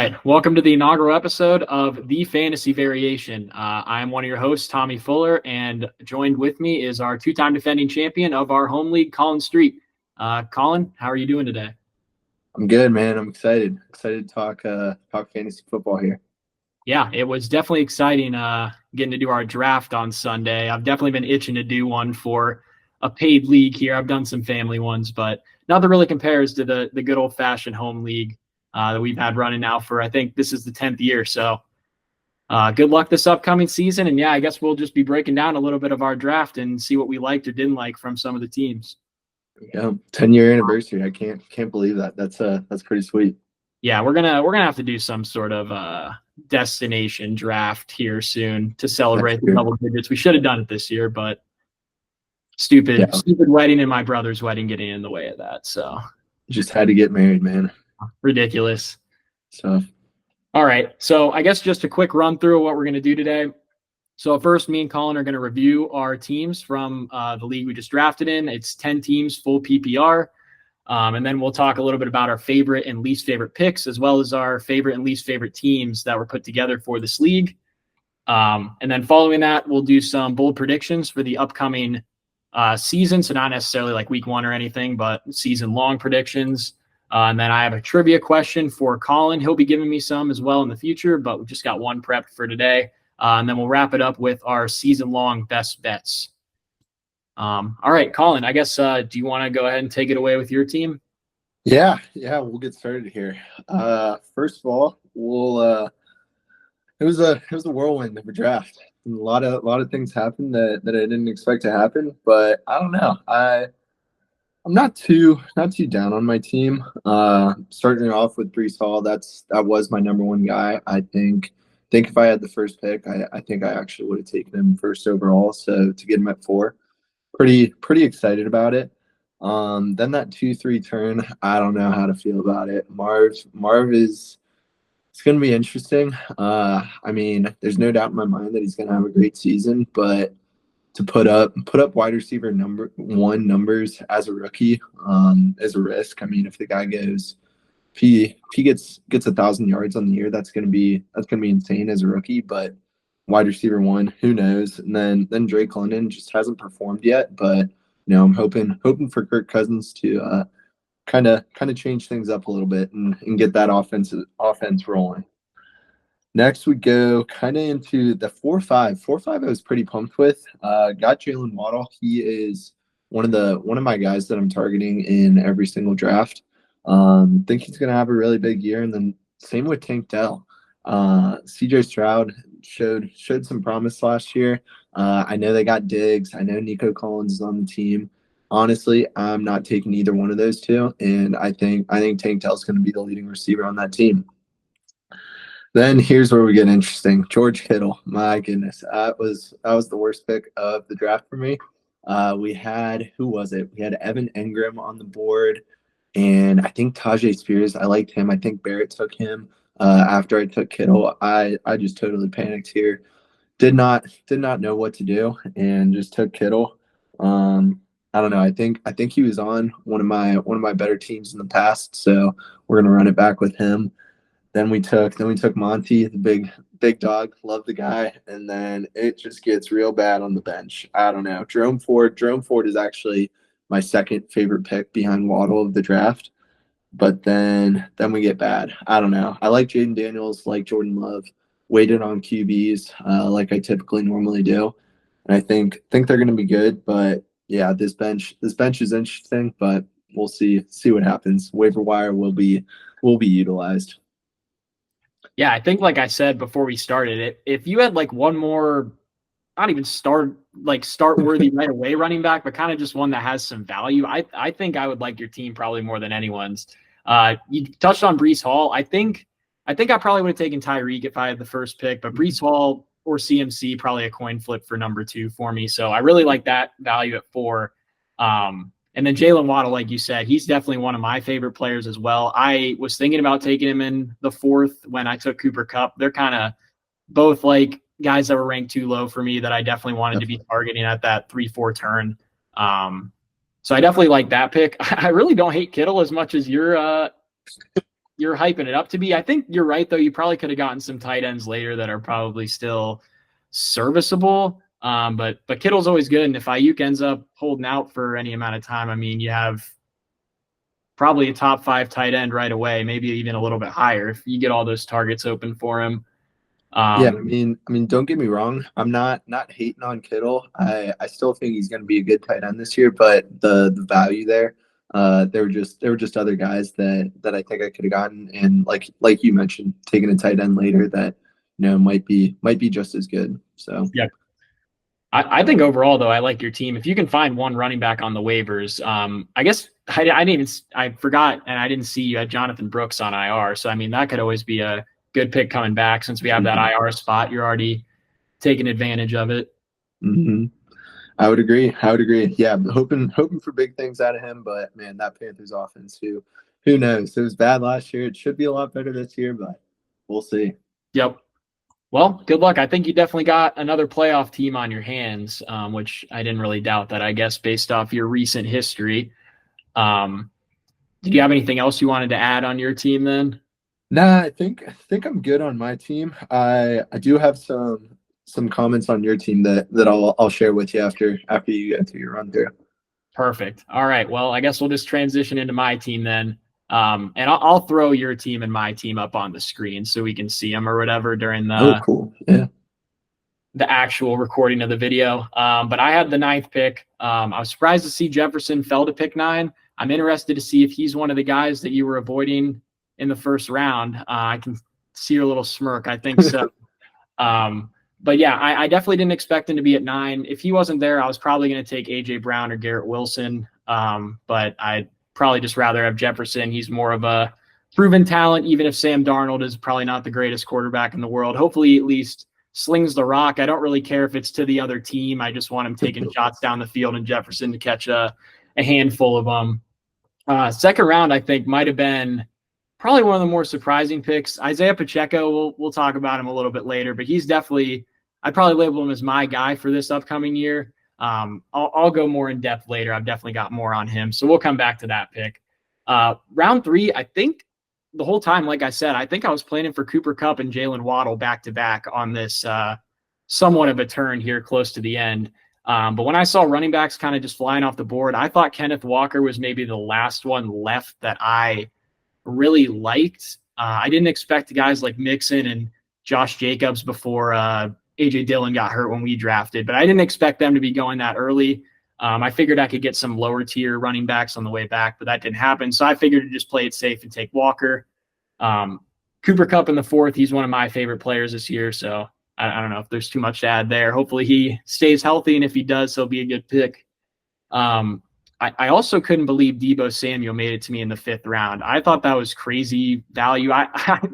right. Welcome to the inaugural episode of The Fantasy Variation. I am one of your hosts, Tommy Fuller, and joined with me is our two-time defending champion of our home league, Colin Street. Colin, how are you doing today? I'm good, man. I'm excited. Excited to talk fantasy football here. Yeah, it was definitely exciting getting to do our draft on Sunday. I've definitely been itching to do one for a paid league here. I've done some family ones, but nothing really compares to the good old-fashioned home league that we've had running now for, I think this is the 10th year. So good luck this upcoming season. And yeah, I guess we'll just be breaking down a little bit of our draft and see what we liked or didn't like from some of the teams. Yeah, 10-year anniversary. I can't believe that. That's pretty sweet. Yeah, we're gonna have to do some sort of destination draft here soon to celebrate the double digits. We should have done it this year, but stupid wedding and my brother's wedding getting in the way of that. So just had to get married, man. Ridiculous. So all right. So I guess just a quick run through of what we're gonna do today. So first, me and Colin are going to review our teams from the league we just drafted in. It's 10 teams, full PPR. And then we'll talk a little bit about our favorite and least favorite picks, as well as our favorite and least favorite teams that were put together for this league. And then following that, we'll do some bold predictions for the upcoming season. So not necessarily like week one or anything, but season-long predictions. And then I have a trivia question for Colin. He'll be giving me some as well in the future, but we've just got one prepped for today. And then we'll wrap it up with our season-long best bets. All right, Colin, I guess, do you want to go ahead and take it away with your team? Yeah, we'll get started here. First of all, it was a whirlwind of a draft. A lot of things happened that I didn't expect to happen, but I don't know. I'm not too down on my team. Starting off with Breece Hall, that was my number one guy. I think if I had the first pick, I think I actually would have taken him first overall. So to get him at 4, pretty excited about it. Then that 2-3 turn, I don't know how to feel about it. Marv it's going to be interesting. I mean, there's no doubt in my mind that he's going to have a great season, but to put up wide receiver number 1 numbers as a rookie is a risk. I mean, if the guy goes, if he gets 1,000 yards on the year, that's gonna be insane as a rookie. But wide receiver 1, who knows? And then Drake London just hasn't performed yet. But I'm hoping for Kirk Cousins to kind of change things up a little bit and get that offense rolling. Next, we go kind of into the 4-5. 4-5 I was pretty pumped with. Got Jalen Waddle. He is one of my guys that I'm targeting in every single draft. Think he's going to have a really big year. And then same with Tank Dell. CJ Stroud showed some promise last year. I know they got Diggs. I know Nico Collins is on the team. Honestly, I'm not taking either one of those two. And I think Tank Dell is going to be the leading receiver on that team. Then here's where we get interesting. George Kittle. My goodness. That was the worst pick of the draft for me. We had, who was it? We had Evan Engram on the board. And I think Tajay Spears, I liked him. I think Barrett took him after I took Kittle. I just totally panicked here. Did not know what to do and just took Kittle. I don't know. I think he was on one of my better teams in the past, so we're gonna run it back with him. Then we took Monty, the big dog. Love the guy, and then it just gets real bad on the bench. I don't know. Jerome Ford is actually my second favorite pick behind Waddle of the draft. But then we get bad. I don't know. I like Jaden Daniels, like Jordan Love, waited on QBs like I typically normally do. And I think they're going to be good. But, yeah, this bench is interesting, but we'll see what happens. Waiver wire will be utilized. Yeah, I think like I said before we started it, if you had like one more not even start worthy right away running back, but kind of just one that has some value, I think I would like your team probably more than anyone's. You touched on Breece Hall. I think I probably would have taken Tyreek if I had the first pick, but Breece Hall or CMC, probably a coin flip for number 2 for me. So I really like that value at 4. And then Jalen Waddle, like you said, he's definitely one of my favorite players as well. I was thinking about taking him in the 4th when I took Cooper Kupp. They're kind of both like guys that were ranked too low for me that I definitely wanted to be targeting at that 3-4 turn. So I definitely like that pick. I really don't hate Kittle as much as you're you're hyping it up to be. I think you're right, though. You probably could have gotten some tight ends later that are probably still serviceable. But Kittle's always good. And if Ayuk ends up holding out for any amount of time, I mean, you have probably a top 5 tight end right away, maybe even a little bit higher if you get all those targets open for him. Yeah, I mean, don't get me wrong. I'm not hating on Kittle. I still think he's going to be a good tight end this year, but the value there, there were just other guys that I think I could have gotten, and like you mentioned, taking a tight end later that might be just as good. So yeah. I think overall, though, I like your team. If you can find one running back on the waivers, I guess I forgot, and I didn't see you had Jonathan Brooks on IR. So, I mean, that could always be a good pick coming back since we have that IR spot. You're already taking advantage of it. Mm-hmm. I would agree. Yeah, I'm hoping for big things out of him, but man, that Panthers offense, who knows? It was bad last year. It should be a lot better this year, but we'll see. Yep. Well, good luck. I think you definitely got another playoff team on your hands, which I didn't really doubt that, I guess, based off your recent history. Did you have anything else you wanted to add on your team then? Nah, I think I'm good on my team. I do have some comments on your team that I'll share with you after you get through your run through. Perfect. All right. Well, I guess we'll just transition into my team then. And I'll throw your team and my team up on the screen so we can see them or whatever during cool. Yeah. The actual recording of the video. But I had the 9th pick. I was surprised to see Jefferson fell to pick 9. I'm interested to see if he's one of the guys that you were avoiding in the first round. I can see your little smirk. I think so. But yeah, I definitely didn't expect him to be at 9. If he wasn't there, I was probably going to take AJ Brown or Garrett Wilson. But I'd probably just rather have Jefferson. He's more of a proven talent, even if Sam Darnold is probably not the greatest quarterback in the world. Hopefully, he at least slings the rock. I don't really care if it's to the other team. I just want him taking shots down the field and Jefferson to catch a handful of them. Second round, I think, might have been probably one of the more surprising picks. Isaiah Pacheco, we'll talk about him a little bit later, but he's definitely, I'd probably label him as my guy for this upcoming year. I'll go more in depth later. I've definitely got more on him. So we'll come back to that pick. Round 3, I think the whole time, like I said, I think I was planning for Cooper Kupp and Jalen Waddle back to back on this somewhat of a turn here close to the end. But when I saw running backs kind of just flying off the board, I thought Kenneth Walker was maybe the last one left that I really liked. I didn't expect guys like Mixon and Josh Jacobs before AJ Dillon got hurt when we drafted, but I didn't expect them to be going that early. I figured I could get some lower tier running backs on the way back, but that didn't happen. So I figured to just play it safe and take Walker. Cooper Kupp in the 4th. He's one of my favorite players this year. So I don't know if there's too much to add there. Hopefully he stays healthy. And if he does, he'll be a good pick. I also couldn't believe Deebo Samuel made it to me in the 5th round. I thought that was crazy value. I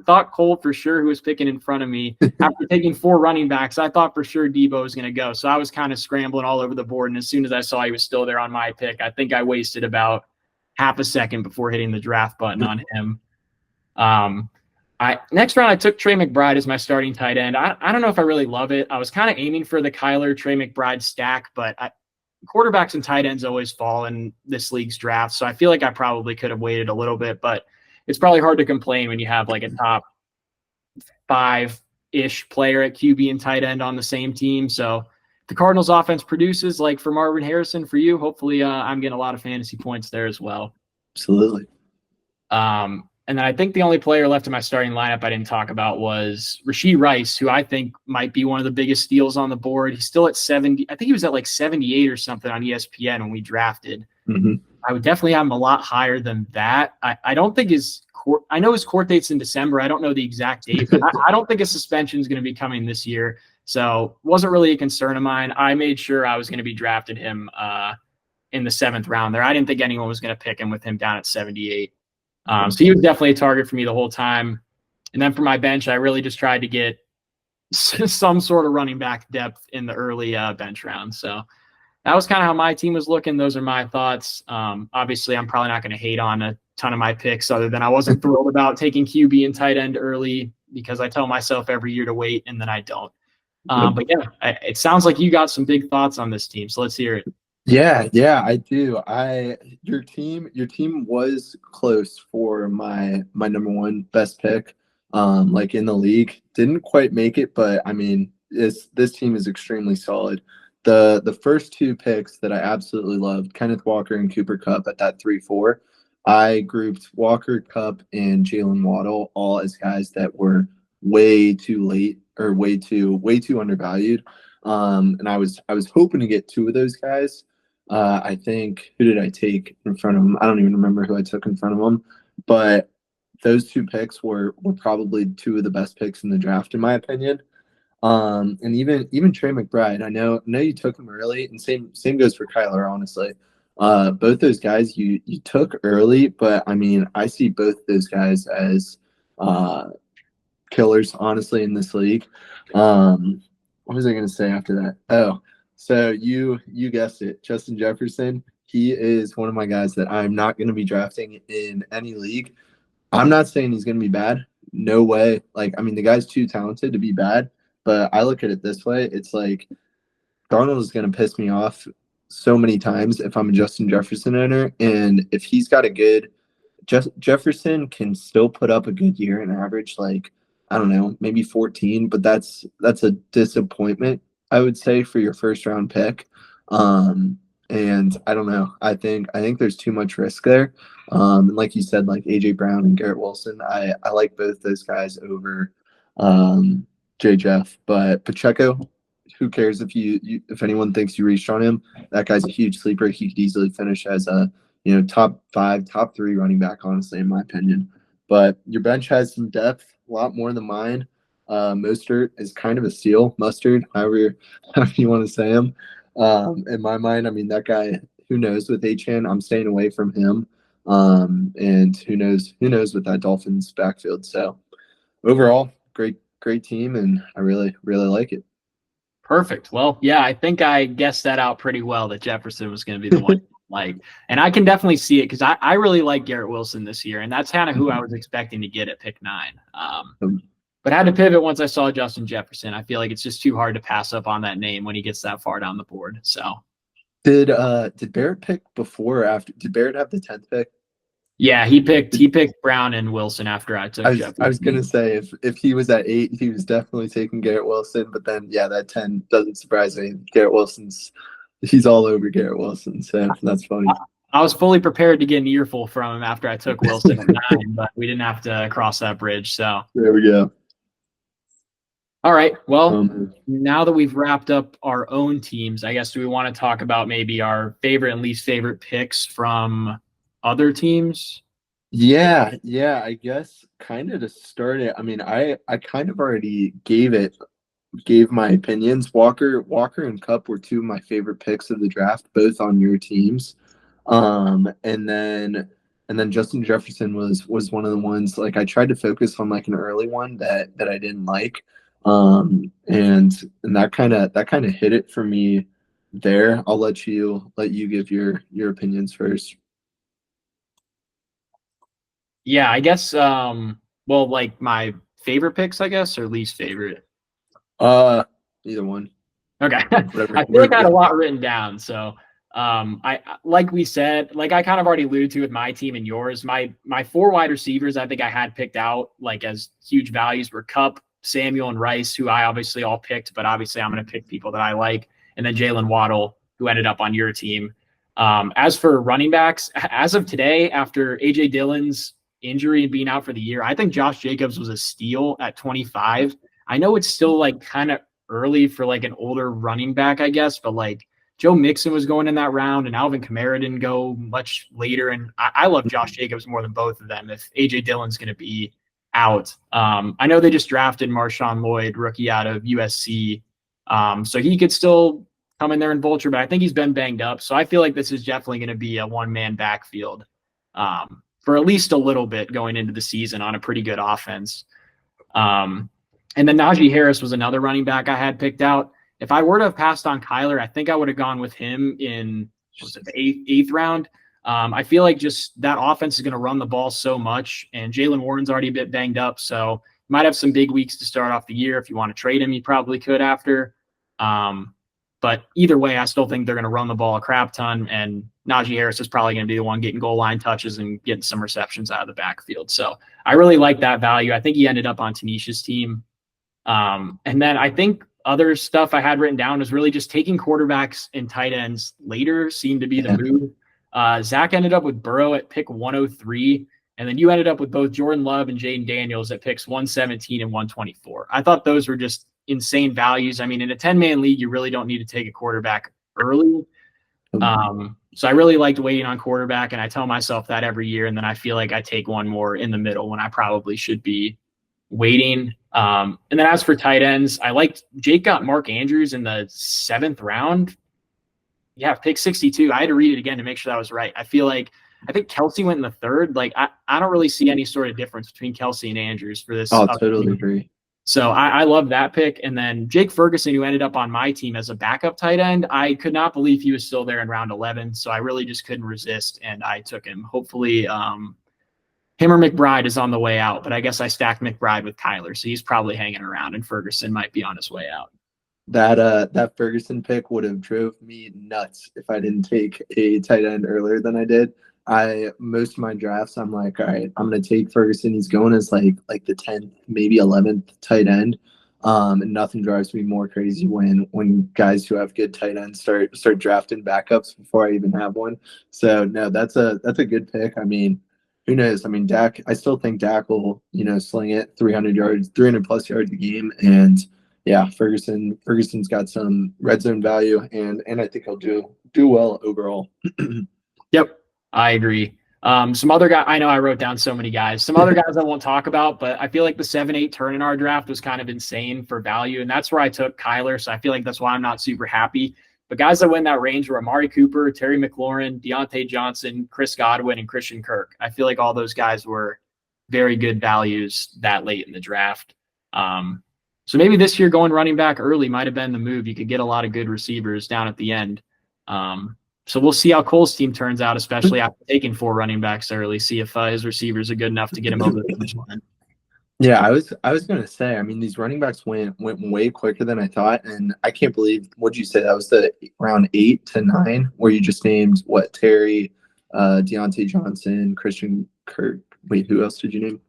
thought Cole for sure, who was picking in front of me, after taking 4 running backs, I thought for sure Deebo was going to go. So I was kind of scrambling all over the board. And as soon as I saw he was still there on my pick, I think I wasted about half a second before hitting the draft button on him. Next round, I took Trey McBride as my starting tight end. I don't know if I really love it. I was kind of aiming for the Kyler Trey McBride stack, but quarterbacks and tight ends always fall in this league's draft. So I feel like I probably could have waited a little bit, but it's probably hard to complain when you have like a top 5-ish player at QB and tight end on the same team. So the Cardinals offense produces, like for Marvin Harrison for you, hopefully I'm getting a lot of fantasy points there as well. Absolutely. And then I think the only player left in my starting lineup I didn't talk about was Rashee Rice, who I think might be one of the biggest steals on the board. He's still at 70. I think he was at like 78 or something on ESPN when we drafted. Mm-hmm. I would definitely have him a lot higher than that. I don't think I know his court date's in December. I don't know the exact date, but I don't think a suspension is going to be coming this year. So it wasn't really a concern of mine. I made sure I was going to be drafting him in the 7th round there. I didn't think anyone was going to pick him with him down at 78. So he was definitely a target for me the whole time. And then for my bench, I really just tried to get some sort of running back depth in the early bench round. So that was kind of how my team was looking. Those are my thoughts. Obviously, I'm probably not going to hate on a ton of my picks other than I wasn't thrilled about taking QB and tight end early because I tell myself every year to wait and then I don't. But yeah, it sounds like you got some big thoughts on this team. So let's hear it. Yeah, I do. Your team was close for my number one best pick, like in the league. Didn't quite make it, but I mean, this team is extremely solid. The first two picks that I absolutely loved, Kenneth Walker and Cooper Kupp at that 3-4. I grouped Walker, Kupp, and Jalen Waddle all as guys that were way too late or way too undervalued. And I was hoping to get two of those guys. I think who did I take in front of him? I don't even remember who I took in front of him, but those two picks were probably two of the best picks in the draft, in my opinion. And even Trey McBride, I know you took him early, and same goes for Kyler, honestly. Both those guys you took early, but I mean, I see both those guys as uh, killers, honestly, in this league. What was I going to say after that? Oh, so you guessed it, Justin Jefferson. He is one of my guys that I'm not going to be drafting in any league. I'm not saying he's going to be bad. No way. Like, I mean, the guy's too talented to be bad. But I look at it this way: it's like Darnold is going to piss me off so many times if I'm a Justin Jefferson owner, and if he's got a good Jefferson can still put up a good year and average like I don't know, maybe 14, but that's a disappointment, I would say, for your first round pick. And I don't know. I think there's too much risk there. And like you said, like AJ Brown and Garrett Wilson, I like both those guys over J Jeff. But Pacheco, who cares if anyone thinks you reached on him? That guy's a huge sleeper. He could easily finish as a top 5, top 3 running back, honestly, in my opinion. But your bench has some depth, a lot more than mine. Mostert is kind of a steal, mustard, however you want to say him. In my mind, I mean, that guy, who knows with Achan, I'm staying away from him. And who knows with that Dolphins backfield. So overall, great team, and I really, really like it. Perfect. Well, yeah, I think I guessed that out pretty well that Jefferson was going to be the one. Like, and I can definitely see it because I really like Garrett Wilson this year, and that's kind of who I was expecting to get at pick 9. But I had to pivot once I saw Justin Jefferson. I feel like it's just too hard to pass up on that name when he gets that far down the board. So Did Barrett pick before or after? Did Barrett have the 10th pick? yeah, he picked Brown and Wilson after I took Jefferson. I was gonna say if he was at 8, he was definitely taking Garrett Wilson. But then yeah, that 10 doesn't surprise me. He's all over Garrett Wilson, so that's funny. I was fully prepared to get an earful from him after I took Wilson at 9, but we didn't have to cross that bridge. So there we go. All right. Well, now that we've wrapped up our own teams, I guess do we want to talk about maybe our favorite and least favorite picks from other teams? Yeah. I guess kind of to start it. I mean, I kind of already gave my opinions. Walker and Kupp were two of my favorite picks of the draft, both on your teams. And then Justin Jefferson was one of the ones, like, I tried to focus on like an early one that I didn't like. And that kind of hit it for me there. I'll let you give your opinions first. Yeah, I guess well, like my favorite picks, I guess, or least favorite. Either one. Okay. Whatever. I feel like I had a lot written down. So I like we said, like I kind of already alluded to with my team and yours. My 4 wide receivers I think I had picked out like as huge values were Kupp, Samuel, and Rice, who I obviously all picked, but obviously I'm going to pick people that I like, and then Jalen Waddle, who ended up on your team. As for running backs, as of today, after AJ Dillon's injury and being out for the year, I think Josh Jacobs was a steal at 25. I know it's still like kind of early for like an older running back, I guess, but like Joe Mixon was going in that round and Alvin Kamara didn't go much later. And I love Josh Jacobs more than both of them if AJ Dillon's going to be out. I know they just drafted Marshawn Lloyd, rookie out of USC. So he could still come in there and vulture, but I think he's been banged up. So I feel like this is definitely going to be a one-man backfield for at least a little bit going into the season on a pretty good offense. And then Najee Harris was another running back I had picked out. If I were to have passed on Kyler, I think I would have gone with him in the eighth round. I feel like just that offense is going to run the ball so much, and Jaylen Warren's already a bit banged up, so you might have some big weeks to start off the year. If you want to trade him, you probably could after. But either way, I still think they're going to run the ball a crap ton, and Najee Harris is probably going to be the one getting goal line touches and getting some receptions out of the backfield. So I really like that value. I think he ended up on Tanisha's team. And then I think other stuff I had written down was really just taking quarterbacks and tight ends later seemed to be the move. Zach ended up with Burrow at pick 103. And then you ended up with both Jordan Love and Jaden Daniels at picks 117 and 124. I thought those were just insane values. I mean, in a 10-man league, you really don't need to take a quarterback early. So I really liked waiting on quarterback, and I tell myself that every year. And then I feel like I take one more in the middle when I probably should be waiting. And then as for tight ends, I liked Jake got Mark Andrews in the 7th round. Yeah, pick 62. I had to read it again to make sure that was right. I think Kelsey went in the 3rd. Like, I don't really see any sort of difference between Kelsey and Andrews for this. Oh, totally agree. So I love that pick. And then Jake Ferguson, who ended up on my team as a backup tight end, I could not believe he was still there in round 11. So I really just couldn't resist, and I took him. Hopefully him or McBride is on the way out, but I guess I stacked McBride with Kyler, so he's probably hanging around, and Ferguson might be on his way out. That Ferguson pick would have drove me nuts if I didn't take a tight end earlier than I did. Most of my drafts, I'm like, all right, I'm gonna take Ferguson. He's going as like the 10th, maybe 11th tight end. And nothing drives me more crazy when guys who have good tight ends start drafting backups before I even have one. So no, that's a good pick. I mean, who knows? I mean, Dak, I still think Dak will, sling it 300 plus yards a game. And yeah, Ferguson's got some red zone value, and I think he'll do well overall. Yep. I agree. Some other guy, I know I wrote down so many guys. Some other guys I won't talk about, but I feel like the 7-8 turn in our draft was kind of insane for value, and that's where I took Kyler. So I feel like that's why I'm not super happy. But guys that win that range were Amari Cooper, Terry McLaurin, Deontay Johnson, Chris Godwin, and Christian Kirk. I feel like all those guys were very good values that late in the draft. So maybe this year going running back early might have been the move. You could get a lot of good receivers down at the end. So we'll see how Cole's team turns out, especially after taking 4 running backs early. See if his receivers are good enough to get him over the finish line. Yeah, I was gonna say. I mean, these running backs went way quicker than I thought, and I can't believe what'd you say that was the round 8 to 9 where you just named Terry, Deontay Johnson, Christian Kirk. Wait, who else did you name?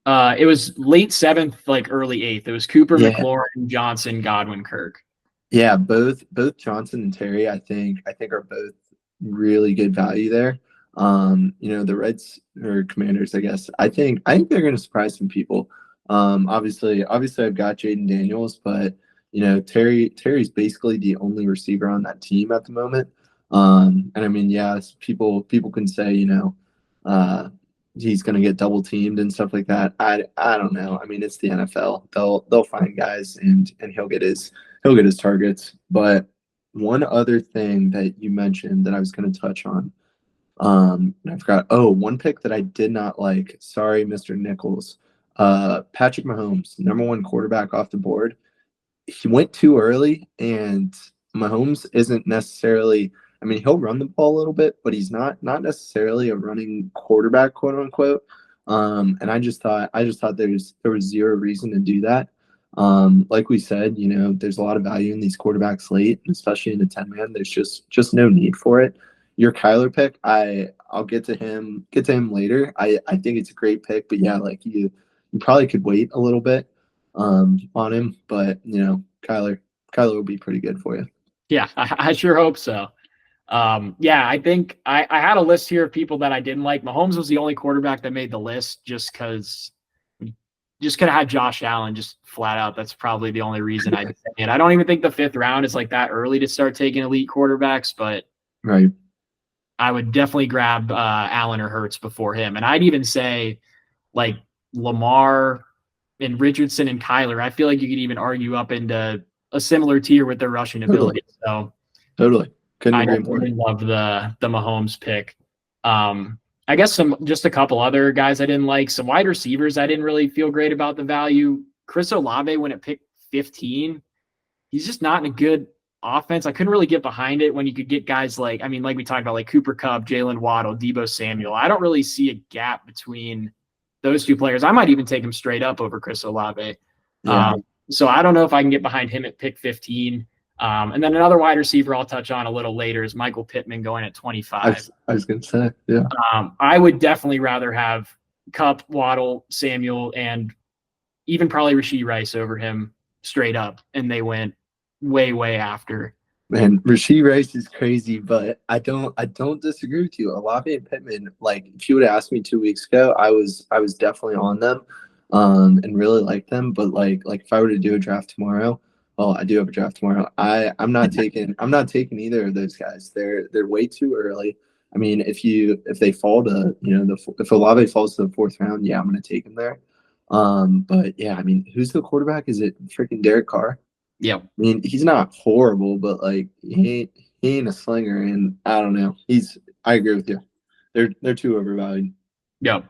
It was late 7th, like early 8th. It was Cooper, McLaurin, Johnson, Godwin, Kirk. Yeah, both Johnson and Terry, I think are both really good value there. The Reds or Commanders, I guess. I think they're going to surprise some people. Obviously I've got Jaden Daniels, but Terry's basically the only receiver on that team at the moment. And I mean, yes, people can say he's going to get double teamed and stuff like that. I don't know. I mean, it's the NFL. They'll find guys and he'll get his targets. But one other thing that you mentioned that I was going to touch on, I forgot. Oh, one pick that I did not like. Sorry, Mr. Nichols. Patrick Mahomes, number 1 quarterback off the board. He went too early, and Mahomes isn't necessarily. I mean, he'll run the ball a little bit, but he's not necessarily a running quarterback, quote unquote. And I just thought there was zero reason to do that. Like we said, there's a lot of value in these quarterbacks late, especially in a 10-man. There's just no need for it. Your Kyler pick, I'll get to him later. I think it's a great pick, but yeah, like you probably could wait a little bit on him, but Kyler will be pretty good for you. Yeah, I sure hope so. I think I had a list here of people that I didn't like. Mahomes was the only quarterback that made the list just because just could have had Josh Allen just flat out. That's probably the only reason I did it. I don't even think the 5th round is like that early to start taking elite quarterbacks, but right. I would definitely grab Allen or Hurts before him. And I'd even say like Lamar and Richardson and Kyler. I feel like you could even argue up into a similar tier with their rushing ability. So totally. I really love the Mahomes pick. I guess just a couple other guys I didn't like. Some wide receivers I didn't really feel great about the value. Chris Olave, when it picked 15, he's just not in a good offense. I couldn't really get behind it when you could get guys like we talked about, like Cooper Kupp, Jalen Waddle, Deebo Samuel. I don't really see a gap between those 2 players. I might even take him straight up over Chris Olave. Yeah. So I don't know if I can get behind him at pick 15. And then another wide receiver I'll touch on a little later is Michael Pittman going at 25. I was gonna say, yeah. I would definitely rather have Kupp, Waddle, Samuel, and even probably Rashee Rice over him straight up, and they went way, way after. Man, Rashee Rice is crazy, but I don't disagree with you. Olave and Pittman, like if you would have asked me 2 weeks ago, I was definitely on them, and really like them. But like if I were to do a draft tomorrow, well, I do have a draft tomorrow. I'm not taking either of those guys. They're way too early. I mean, if they fall to if Olave falls to the fourth round, yeah, I'm gonna take him there. But yeah, I mean, who's the quarterback? Is it freaking Derek Carr? Yep. I mean, he's not horrible, but like he ain't a slinger, and I don't know. I agree with you. They're too overvalued. Yep.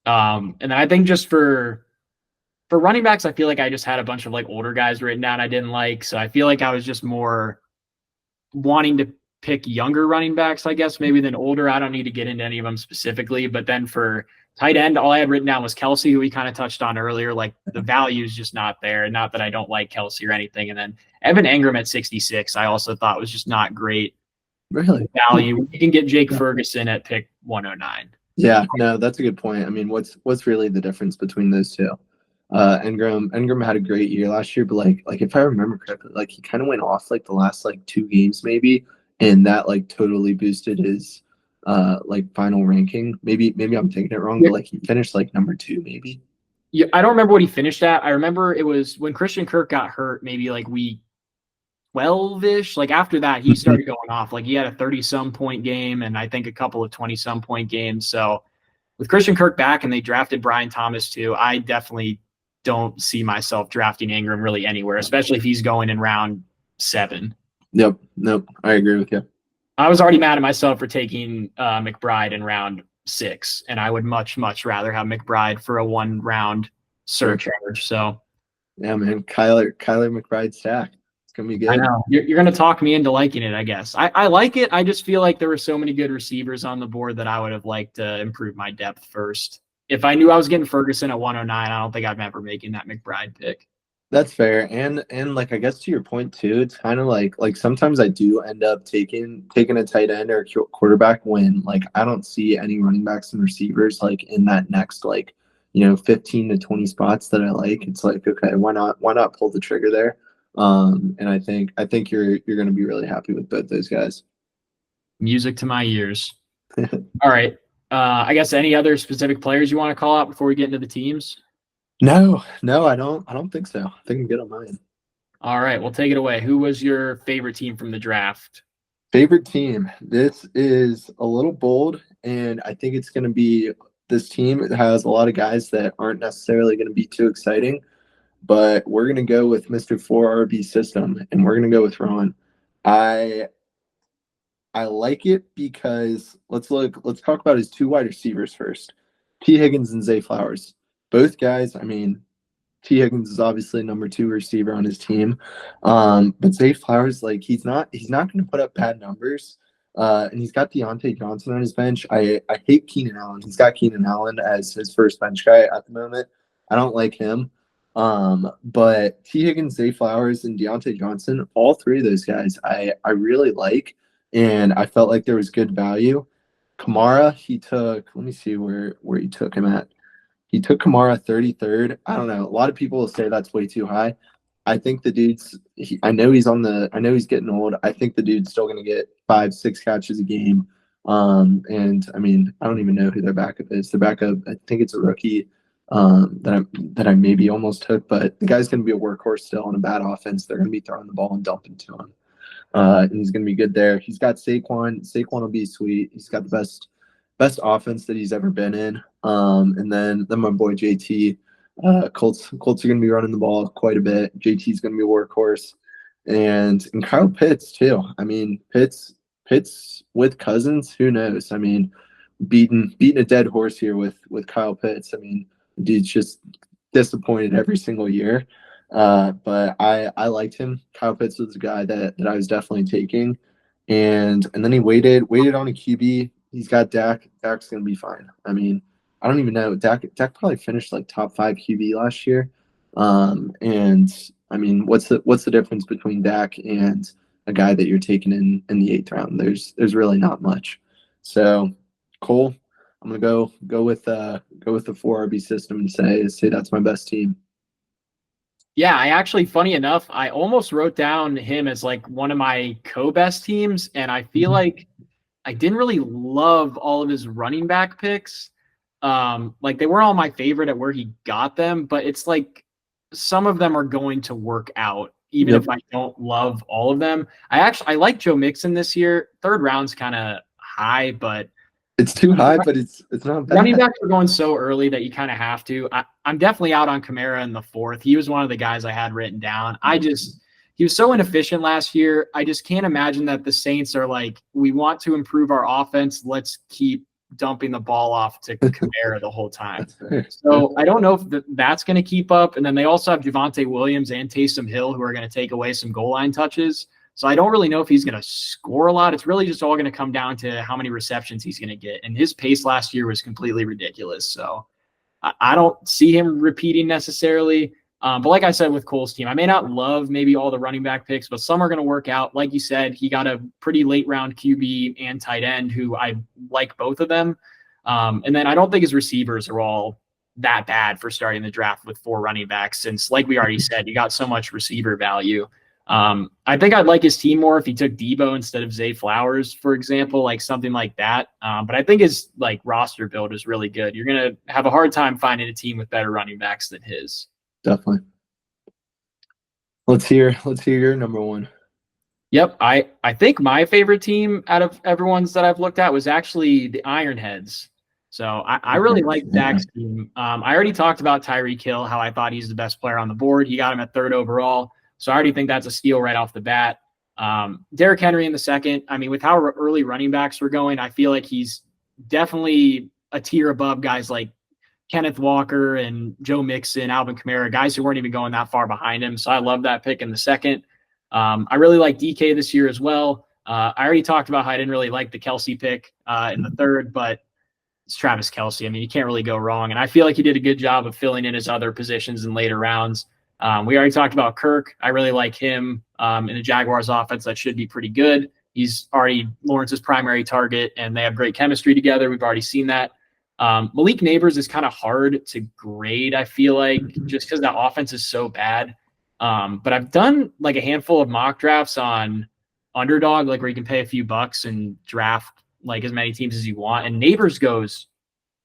And I think just for running backs, I feel like I just had a bunch of like older guys written down I didn't like. So I feel like I was just more wanting to pick younger running backs, I guess, maybe than older. I don't need to get into any of them specifically. But then for tight end, all I had written down was Kelsey, who we kind of touched on earlier. Like the value is just not there. And not that I don't like Kelsey or anything. And then Evan Engram at 66, I also thought was just not great Really? value. You can get Jake Ferguson at pick 109. Yeah, no, that's a good point. I mean, what's really the difference between those two? Engram had a great year last year, but like if I remember correctly, like he kind of went off like the last like 2 games maybe, and that like totally boosted his like final ranking. Maybe I'm taking it wrong, but like he finished like number 2 maybe. Yeah, I don't remember what he finished at. I remember it was when Christian Kirk got hurt, maybe like week 12-ish. Like after that, he started going off. Like he had a 30-some point game and I think a couple of 20-some point games. So with Christian Kirk back and they drafted Brian Thomas too, I definitely don't see myself drafting Engram really anywhere, especially if he's going in round 7. Yep. Nope. I agree with you. I was already mad at myself for taking McBride in round 6, and I would much, much rather have McBride for a 1-round surcharge. So yeah, man, Kyler McBride stack. It's gonna be good. I know you're going to talk me into liking it. I guess I like it. I just feel like there were so many good receivers on the board that I would have liked to improve my depth first. If I knew I was getting Ferguson at 109, I don't think I'd ever making that McBride pick. That's fair, and like I guess to your point too, it's kind of like sometimes I do end up taking a tight end or a quarterback when like I don't see any running backs and receivers like in that next like 15 to 20 spots that I like. It's like, okay, why not pull the trigger there? And I think you're going to be really happy with both those guys. Music to my ears. All right. I guess any other specific players you want to call out before we get into the teams? No, I don't think so. I think I'm good on mine. All right, well, take it away. Who was your favorite team from the draft? Favorite team. This is a little bold, and I think it's going to be this team. It has a lot of guys that aren't necessarily going to be too exciting, but we're going to go with Mr. 4RB system, and we're going to go with Ron. I like it because let's talk about his 2 wide receivers first. T. Higgins and Zay Flowers. Both guys, I mean, T. Higgins is obviously number 2 receiver on his team. But Zay Flowers, like he's not going to put up bad numbers. And he's got Deontay Johnson on his bench. I hate Keenan Allen. He's got Keenan Allen as his first bench guy at the moment. I don't like him. But T. Higgins, Zay Flowers, and Deontay Johnson, all 3 of those guys I really like. And I felt like there was good value. Kamara, he took, let me see where he took him at. He took Kamara 33rd. I don't know. A lot of people will say that's way too high. I think the dude's, I know he's getting old. I think the dude's still going to get 5-6 catches a game. And I mean, I don't even know who their backup is. Their backup, I think it's a rookie that I maybe almost took, but the guy's going to be a workhorse still on a bad offense. They're going to be throwing the ball and dumping to him. And he's going to be good there. He's got Saquon. Saquon will be sweet. He's got the best offense that he's ever been in. And then my boy JT. Colts are going to be running the ball quite a bit. JT's going to be a workhorse. And Kyle Pitts too. I mean, Pitts with Cousins, who knows? I mean, beating a dead horse here with Kyle Pitts. I mean, the dude's just disappointed every single year. But I liked him. Kyle Pitts was a guy that I was definitely taking. And then he waited on a QB. He's got Dak. Dak's going to be fine. I mean, I don't even know. Dak probably finished like top 5 QB last year. And I mean, what's the difference between Dak and a guy that you're taking in the 8th round? There's really not much. So Cole, I'm gonna go with the 4 RB system and say that's my best team. Yeah, I actually, funny enough, I almost wrote down him as like one of my co-best teams, and I feel like I didn't really love all of his running back picks. Like they weren't all my favorite at where he got them, but it's like some of them are going to work out, even Yep. if I don't love all of them. I like Joe Mixon this year. 3rd round's kind of high, but It's too high, but it's not bad. running backs are going so early that you kind of have to. I'm definitely out on Kamara in the 4th. He was one of the guys I had written down. He was so inefficient last year. I just can't imagine that the Saints are like, we want to improve our offense. Let's keep dumping the ball off to Kamara the whole time. So I don't know if that's going to keep up. And then they also have Javonte Williams and Taysom Hill, who are going to take away some goal line touches. So I don't really know if he's going to score a lot. It's really just all going to come down to how many receptions he's going to get. And his pace last year was completely ridiculous. So I don't see him repeating necessarily. But like I said with Cole's team, I may not love maybe all the running back picks, but some are going to work out. Like you said, he got a pretty late round QB and tight end who I like both of them. And then I don't think his receivers are all that bad for starting the draft with 4 running backs, since like we already said, you got so much receiver value. I think I'd like his team more if he took Debo instead of Zay Flowers, for example, like something like that. But I think his like roster build is really good. You're going to have a hard time finding a team with better running backs than his. Definitely. Let's hear your number 1. Yep. I think my favorite team out of everyone's that I've looked at was actually the Ironheads. So I really like Dak's team. I already talked about Tyreek Hill, how I thought he's the best player on the board. He got him at 3rd overall. So I already think that's a steal right off the bat. Derrick Henry in the 2nd. I mean, with how early running backs were going, I feel like he's definitely a tier above guys like Kenneth Walker and Joe Mixon, Alvin Kamara, guys who weren't even going that far behind him. So I love that pick in the 2nd. I really like DK this year as well. I already talked about how I didn't really like the Kelsey pick in the 3rd, but it's Travis Kelsey. I mean, you can't really go wrong. And I feel like he did a good job of filling in his other positions in later rounds. We already talked about Kirk. I really like him in the Jaguars offense. That should be pretty good. He's already Lawrence's primary target, and they have great chemistry together. We've already seen that. Malik Neighbors is kind of hard to grade, I feel like, just because that offense is so bad. But I've done like a handful of mock drafts on Underdog, like where you can pay a few bucks and draft like as many teams as you want. And Neighbors goes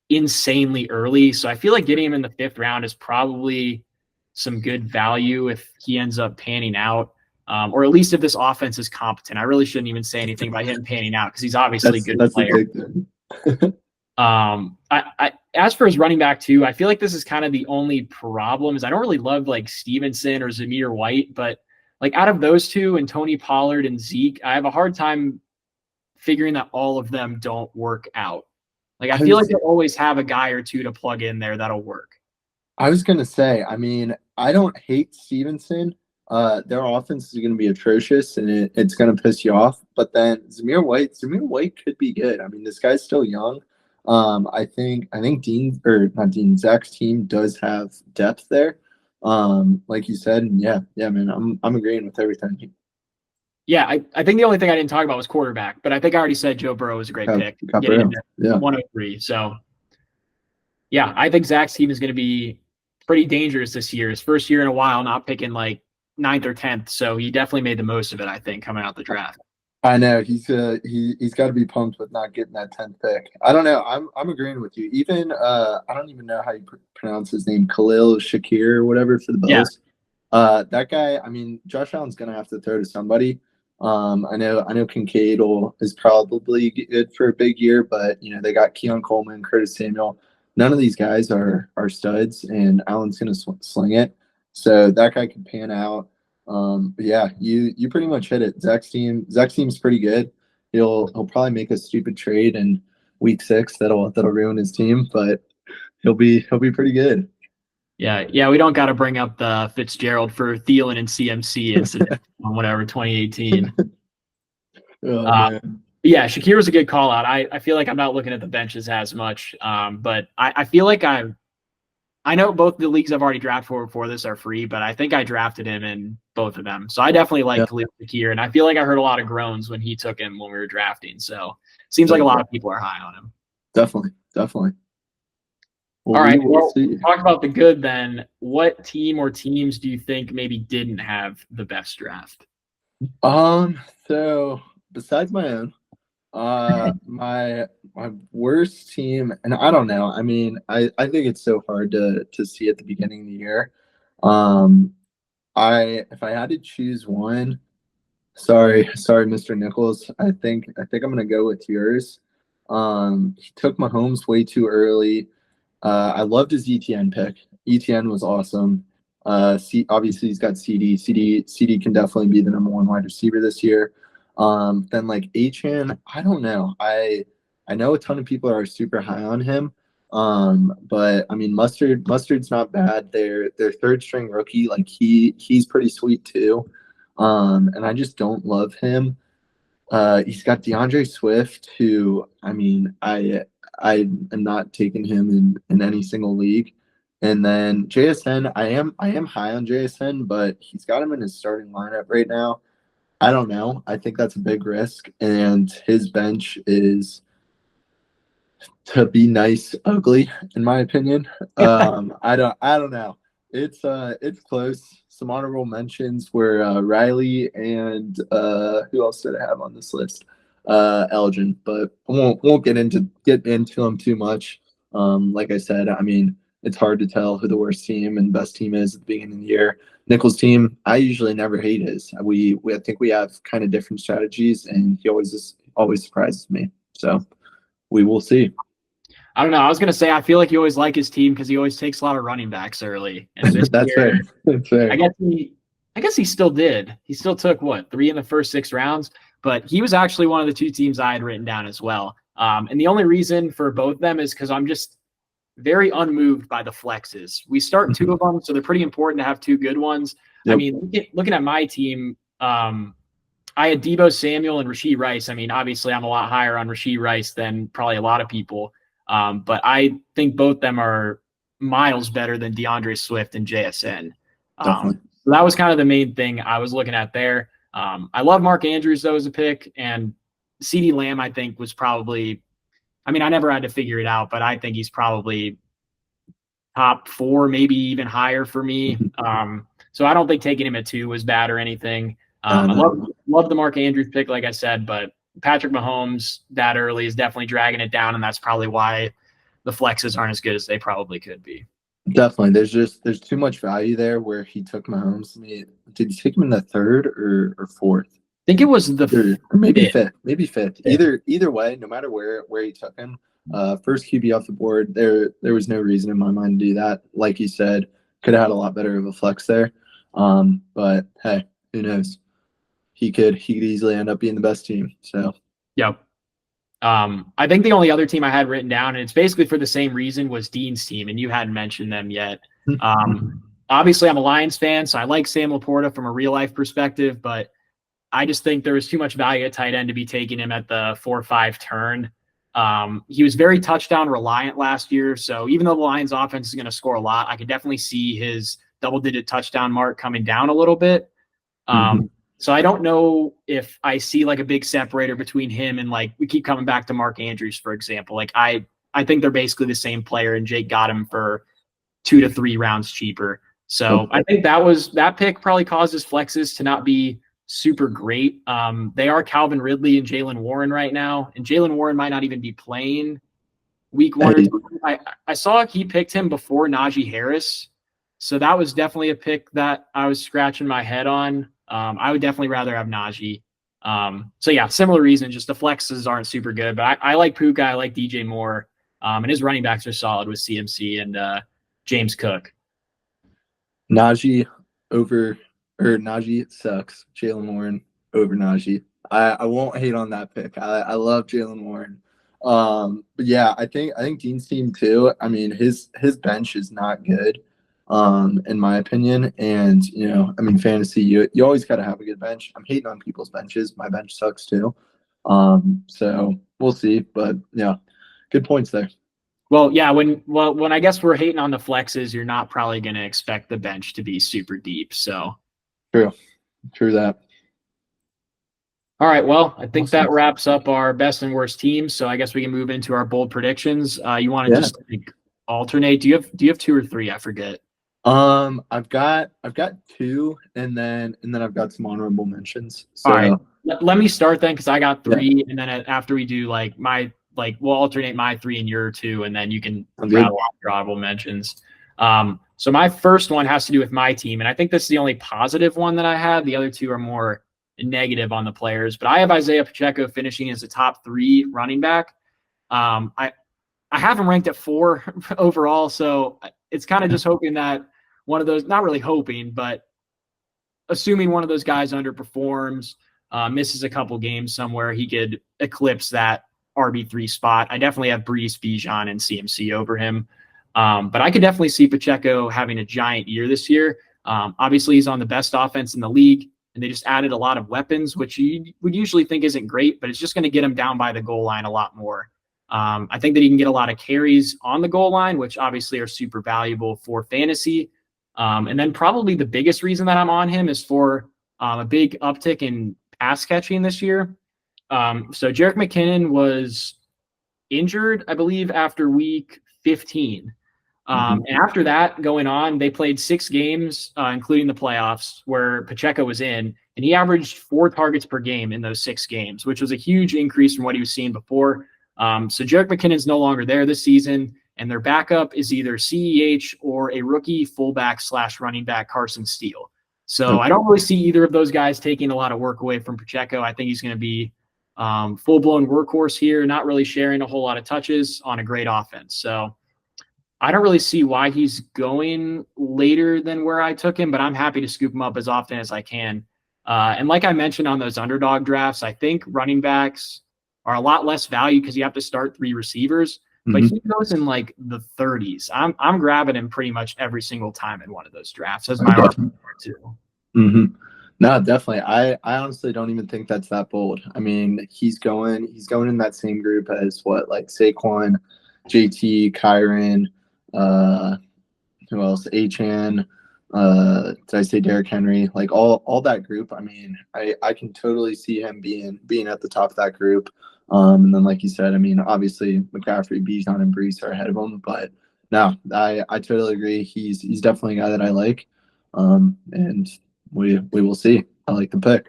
insanely early. So I feel like getting him in the 5th round is probably some good value if he ends up panning out. Or at least if this offense is competent. I really shouldn't even say anything about him panning out because he's obviously a good player. As for his running back too, I feel like this is kind of the only problem is I don't really love like Stevenson or Zamir White, but like out of those two and Tony Pollard and Zeke, I have a hard time figuring that all of them don't work out. Like I feel like they'll always have a guy or two to plug in there that'll work. I was going to say, I mean, I don't hate Stevenson. Their offense is going to be atrocious, and it's going to piss you off. But then Zamir White could be good. I mean, this guy's still young. I think Zach's team does have depth there. Like you said, and yeah, man, I'm agreeing with everything. Yeah, I think the only thing I didn't talk about was quarterback, but I think I already said Joe Burrow was a great pick. Yeah. 103. So yeah, I think Zach's team is going to be pretty dangerous this year. His first year in a while, not picking like 9th or 10th. So he definitely made the most of it, I think, coming out the draft. I know he's got to be pumped with not getting that 10th pick. I don't know. I'm agreeing with you. Even I don't even know how you pronounce his name, Khalil Shakir or whatever for the Bills. Yeah. That guy. I mean, Josh Allen's gonna have to throw to somebody. I know Kincaid is probably good for a big year, but you know they got Keon Coleman, Curtis Samuel. None of these guys are studs, and Allen's gonna sling it. So that guy can pan out. But yeah, you pretty much hit it. Zach's team's pretty good. He'll probably make a stupid trade in week 6 that'll ruin his team, but he'll be pretty good. Yeah, we don't got to bring up the Fitzgerald for Thielen and CMC incident on whatever 2018. Yeah, Shakir was a good call out. I feel like I'm not looking at the benches as much, but I feel like I know both the leagues I've already drafted for before this are free, but I think I drafted him in both of them. So I definitely like Yeah, Khalil Shakir, and I feel like I heard a lot of groans when he took him when we were drafting. So seems like a lot of people are high on him. definitely, definitely. Well, All we right. will Well, see. talk about the good then. What team or teams do you think maybe didn't have the best draft? So besides my own, my worst team, and I don't know. I mean, I think it's so hard to see at the beginning of the year. Um, if I had to choose one, sorry, Mr. Nichols. I think I'm gonna go with yours. He took Mahomes way too early. I loved his ETN pick. ETN was awesome. Obviously he's got CD. CD can definitely be the number one wide receiver this year. Then like Achan, I don't know. I know a ton of people are super high on him. But I mean Mustard's not bad. Their third string rookie, like he's pretty sweet too. And I just don't love him. He's got DeAndre Swift, who I mean, I am not taking him in any single league. And then JSN, I am high on JSN, but he's got him in his starting lineup right now. I don't know. I think that's a big risk, and his bench is, to be nice, ugly, in my opinion. I don't know. It's close. Some honorable mentions were Riley and who else did I have on this list? Elgin, but I won't get into them too much. Like I said, I mean it's hard to tell who the worst team and best team is at the beginning of the year. Nichols' team, I usually never hate his. I think we have kind of different strategies, and he always surprises me. So we will see. I don't know. I was gonna say I feel like you always like his team because he always takes a lot of running backs early. And this That's year, fair. That's fair. I guess he still did. He still took what 3 in the first 6 rounds, but he was actually one of the 2 teams I had written down as well. And the only reason for both of them is because I'm just very unmoved by the flexes. We start 2 of them, so they're pretty important to have 2 good ones. Yep. I mean, looking at my team, I had Deebo Samuel and Rashee Rice. I mean, obviously, I'm a lot higher on Rashee Rice than probably a lot of people. But I think both of them are miles better than DeAndre Swift and JSN. Definitely. So that was kind of the main thing I was looking at there. I love Mark Andrews, though, as a pick. And CeeDee Lamb, I think, was probably – I mean, I never had to figure it out, but I think he's probably top 4, maybe even higher for me. So I don't think taking him at 2 was bad or anything. I love the Mark Andrews pick, like I said, but Patrick Mahomes that early is definitely dragging it down, and that's probably why the flexes aren't as good as they probably could be. Definitely. There's too much value there where he took Mahomes. I mean, did he take him in the third or fourth? I think it was the Or maybe fifth. fifth. Maybe fifth. Either way, no matter where he took him, first QB off the board, there was no reason in my mind to do that. Like you said, could have had a lot better of a flex there. But hey, who knows? He could easily end up being the best team. So Yep. I think the only other team I had written down, and it's basically for the same reason, was Dean's team, and you hadn't mentioned them yet. Obviously, I'm a Lions fan, so I like Sam Laporta from a real life perspective, but I just think there was too much value at tight end to be taking him at the 4-5 turn. He was very touchdown reliant last year, so even though the Lions offense is going to score a lot, I could definitely see his double-digit touchdown mark coming down a little bit. So I don't know if I see like a big separator between him and, like, we keep coming back to Mark Andrews, for example. Like I think they're basically the same player, and Jake got him for 2 to 3 rounds cheaper. So I think that pick probably causes flexes to not be super great. They are Calvin Ridley and Jalen Warren right now, and Jalen Warren might not even be playing week 1 or 2. I saw he picked him before Najee Harris, so that was definitely a pick that I was scratching my head on. I would definitely rather have Najee. So yeah, similar reason, just the flexes aren't super good, but I like Puka, I like DJ Moore, and his running backs are solid with CMC and James Cook. Najee sucks. Jalen Warren over Najee. I won't hate on that pick. I love Jalen Warren. But yeah, I think Dean's team too. I mean, his bench is not good, in my opinion. And I mean, fantasy, you always got to have a good bench. I'm hating on people's benches. My bench sucks too. So we'll see. But yeah, good points there. Well, yeah, when I guess we're hating on the flexes, you're not probably going to expect the bench to be super deep. So, True. True that. all right, well, I think Awesome. that wraps up our best and worst teams. So I guess we can move into our bold predictions. You want to Yeah. just like, alternate? Do you have two or three? I forget. I've got two, and then I've got some honorable mentions. All right, So let me start then because I got yeah, three, and then after we do we'll alternate my three and your two, and then you can sounds good. rattle off your honorable mentions. So my first one has to do with my team, and I think this is the only positive one that I had. The other two are more negative on the players, but I have Isaiah Pacheco finishing as a top 3 running back. I have him ranked at 4 overall, so it's kind of just hoping that one of those, not really hoping, but assuming one of those guys underperforms, misses a couple games somewhere, he could eclipse that RB3 spot. I definitely have Brees, Bijan, and CMC over him. But I could definitely see Pacheco having a giant year this year. Obviously, he's on the best offense in the league, and they just added a lot of weapons, which you would usually think isn't great, but it's just going to get him down by the goal line a lot more. I think that he can get a lot of carries on the goal line, which obviously are super valuable for fantasy. And then probably the biggest reason that I'm on him is for a big uptick in pass catching this year. So Jerick McKinnon was injured, I believe, after week 15. And after that, going on, they played 6 games, including the playoffs, where Pacheco was in, and he averaged 4 targets per game in those 6 games, which was a huge increase from what he was seeing before. So Jerick McKinnon's no longer there this season, and their backup is either CEH or a rookie fullback / running back, Carson Steele. So I don't really see either of those guys taking a lot of work away from Pacheco. I think he's going to be full-blown workhorse here, not really sharing a whole lot of touches on a great offense. So I don't really see why he's going later than where I took him, but I'm happy to scoop him up as often as I can. And like I mentioned on those underdog drafts, I think running backs are a lot less value because you have to start 3 receivers, but he goes in like the 30s. I'm grabbing him pretty much every single time in one of those drafts as my RB too. No, definitely. I honestly don't even think that's that bold. I mean, he's going in that same group as like Saquon, JT, Kyron, who else? Achan, did I say Derrick Henry? Like all that group. I mean, I can totally see him being at the top of that group. And then like you said, I mean, obviously McCaffrey, Bijan, and Brees are ahead of him, but no, I totally agree. He's definitely a guy that I like. And we will see. I like the pick.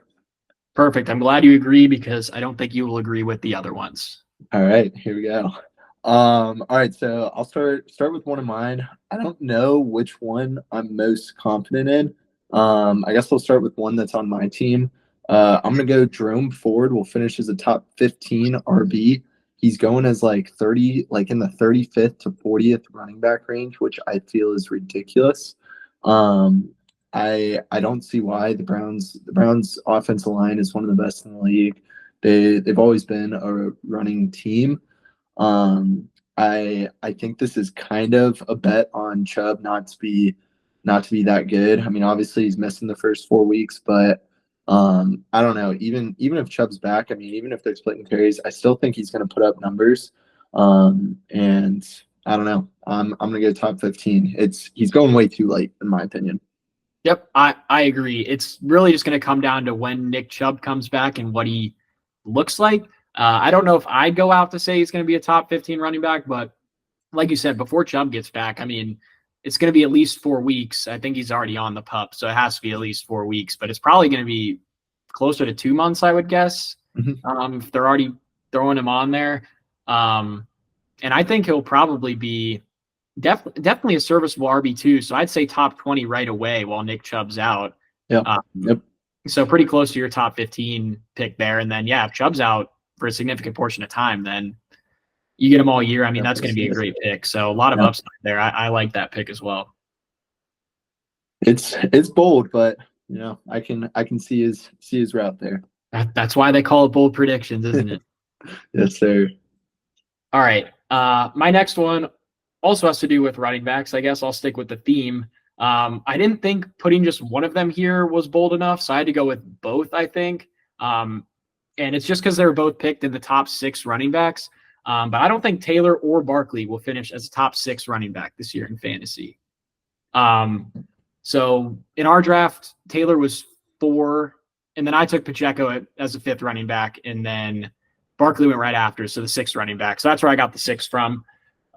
Perfect. I'm glad you agree because I don't think you will agree with the other ones. All right, here we go. All right, so I'll start with one of mine. I don't know which one I'm most confident in. I guess I'll start with one that's on my team. I'm gonna go Jerome Ford will finish as a top 15 RB. He's going as like 30, like in the 35th to 40th running back range, which I feel is ridiculous. I don't see why the Browns offensive line is one of the best in the league. They've always been a running team. I think this is kind of a bet on Chubb not to be that good. I mean, obviously he's missing the first 4 weeks, but I don't know. Even if Chubb's back, I mean, even if they're splitting carries, I still think he's going to put up numbers. And I don't know. I'm going to go top 15. He's going way too late in my opinion. Yep, I agree. It's really just going to come down to when Nick Chubb comes back and what he looks like. I don't know if I'd go out to say he's going to be a top 15 running back, but like you said, before Chubb gets back, I mean, it's going to be at least 4 weeks. I think he's already on the pup, so it has to be at least 4 weeks, but it's probably going to be closer to 2 months, I would guess, if they're already throwing him on there. And I think he'll probably be definitely a serviceable RB2. So I'd say top 20 right away while Nick Chubb's out. Yep. So pretty close to your top 15 pick there. And then, yeah, if Chubb's out for a significant portion of time, then you get him all year. I mean, that's going to be a great pick. So a lot of upside there. I like that pick as well. It's bold, but you know, I can see his route there. That's why they call it bold predictions, isn't it? Yes, sir. All right. My next one also has to do with running backs. I guess I'll stick with the theme. I didn't think putting just one of them here was bold enough, so I had to go with both, I think. And it's just because they were both picked in the top 6 running backs. But I don't think Taylor or Barkley will finish as a top 6 running back this year in fantasy. So in our draft, Taylor was 4, and then I took Pacheco as a 5th running back, and then Barkley went right after, so the 6th running back. So that's where I got the 6 from.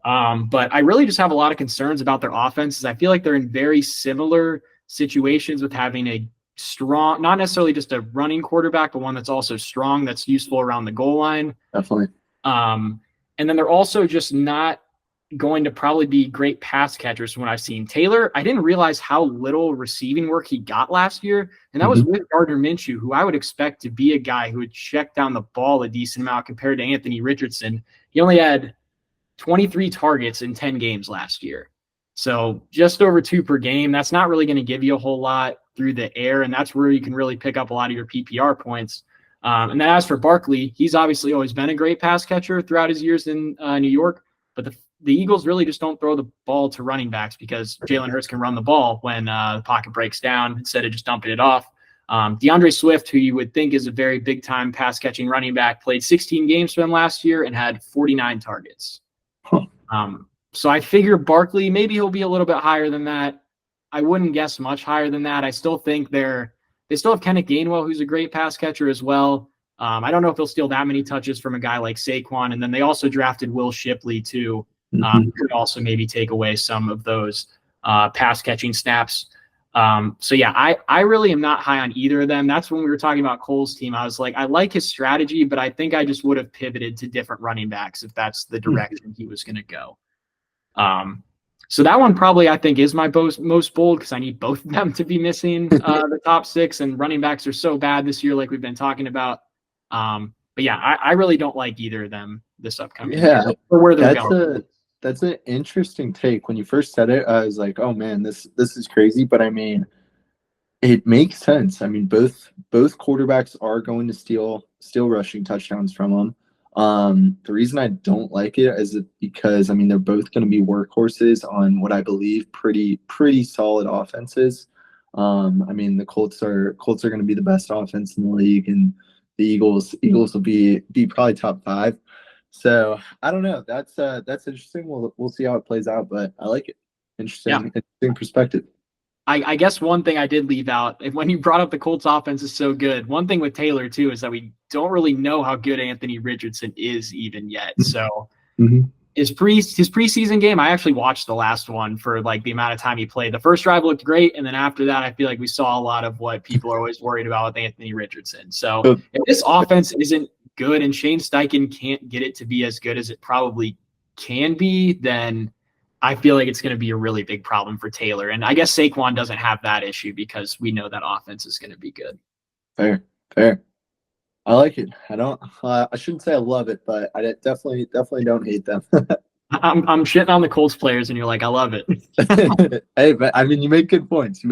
But I really just have a lot of concerns about their offenses. I feel like they're in very similar situations with having a strong, not necessarily just a running quarterback, but one that's also strong, that's useful around the goal line. Definitely. And then they're also just not going to probably be great pass catchers from what I've seen. Taylor, I didn't realize how little receiving work he got last year. And that was with Gardner Minshew, who I would expect to be a guy who would check down the ball a decent amount compared to Anthony Richardson. He only had 23 targets in 10 games last year. So just over 2 per game. That's not really going to give you a whole lot through the air. And that's where you can really pick up a lot of your PPR points. And then as for Barkley, he's obviously always been a great pass catcher throughout his years in New York. But the Eagles really just don't throw the ball to running backs because Jalen Hurts can run the ball when the pocket breaks down instead of just dumping it off. DeAndre Swift, who you would think is a very big-time pass-catching running back, played 16 games for them last year and had 49 targets. So I figure Barkley, maybe he'll be a little bit higher than that. I wouldn't guess much higher than that. I still think they still have Kenneth Gainwell, who's a great pass catcher as well. I don't know if he'll steal that many touches from a guy like Saquon. And then they also drafted Will Shipley too. Could also maybe take away some of those pass catching snaps. So yeah, I really am not high on either of them. That's when we were talking about Cole's team. I was like, I like his strategy, but I think I just would have pivoted to different running backs if that's the direction he was going to go. So that one probably I think is my most bold because I need both of them to be missing the top 6, and running backs are so bad this year, like we've been talking about. But yeah, I really don't like either of them this upcoming year, or where they're going. That's an interesting take. When you first said it, I was like, "Oh man, this is crazy." But I mean, it makes sense. I mean, both quarterbacks are going to steal rushing touchdowns from them. The reason I don't like it is because I mean they're both going to be workhorses on what I believe pretty solid offenses. I mean the Colts are going to be the best offense in the league, and the Eagles will be probably top 5. So I don't know. That's interesting. We'll see how it plays out, but I like it. Interesting perspective. I guess one thing I did leave out when you brought up the Colts offense is so good. One thing with Taylor too is that we don't really know how good Anthony Richardson is even yet. So his preseason game, I actually watched the last one for like the amount of time he played. The first drive looked great, and then after that, I feel like we saw a lot of what people are always worried about with Anthony Richardson. So if this offense isn't good and Shane Steichen can't get it to be as good as it probably can be, then I feel like it's going to be a really big problem for Taylor. And I guess Saquon doesn't have that issue because we know that offense is going to be good. Fair. I like it. I shouldn't say I love it, but I definitely don't hate them. I'm shitting on the Colts players, and you're like, I love it. Hey, but I mean, you make good points.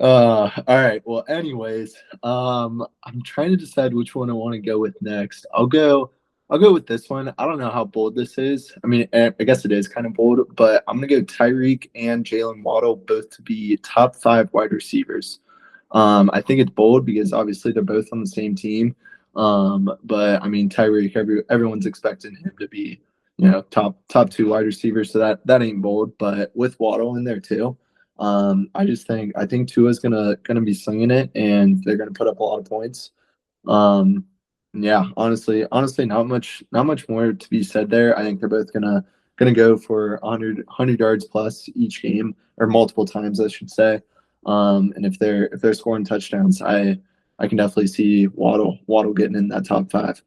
All right. Well, anyways, I'm trying to decide which one I want to go with next. I'll go with this one. I don't know how bold this is. I mean, I guess it is kind of bold, but I'm going to go Tyreek and Jalen Waddle both to be top 5 wide receivers. I think it's bold because obviously they're both on the same team. But I mean, Tyreek, everyone's expecting him to be, top 2 wide receivers. So that ain't bold, but with Waddle in there too. I think Tua's gonna be slinging it, and they're gonna put up a lot of points. Yeah, honestly, not much more to be said there. I think they're both gonna go for 100 yards plus each game, or multiple times, I should say. And if they're scoring touchdowns, I can definitely see Waddle getting in that top 5.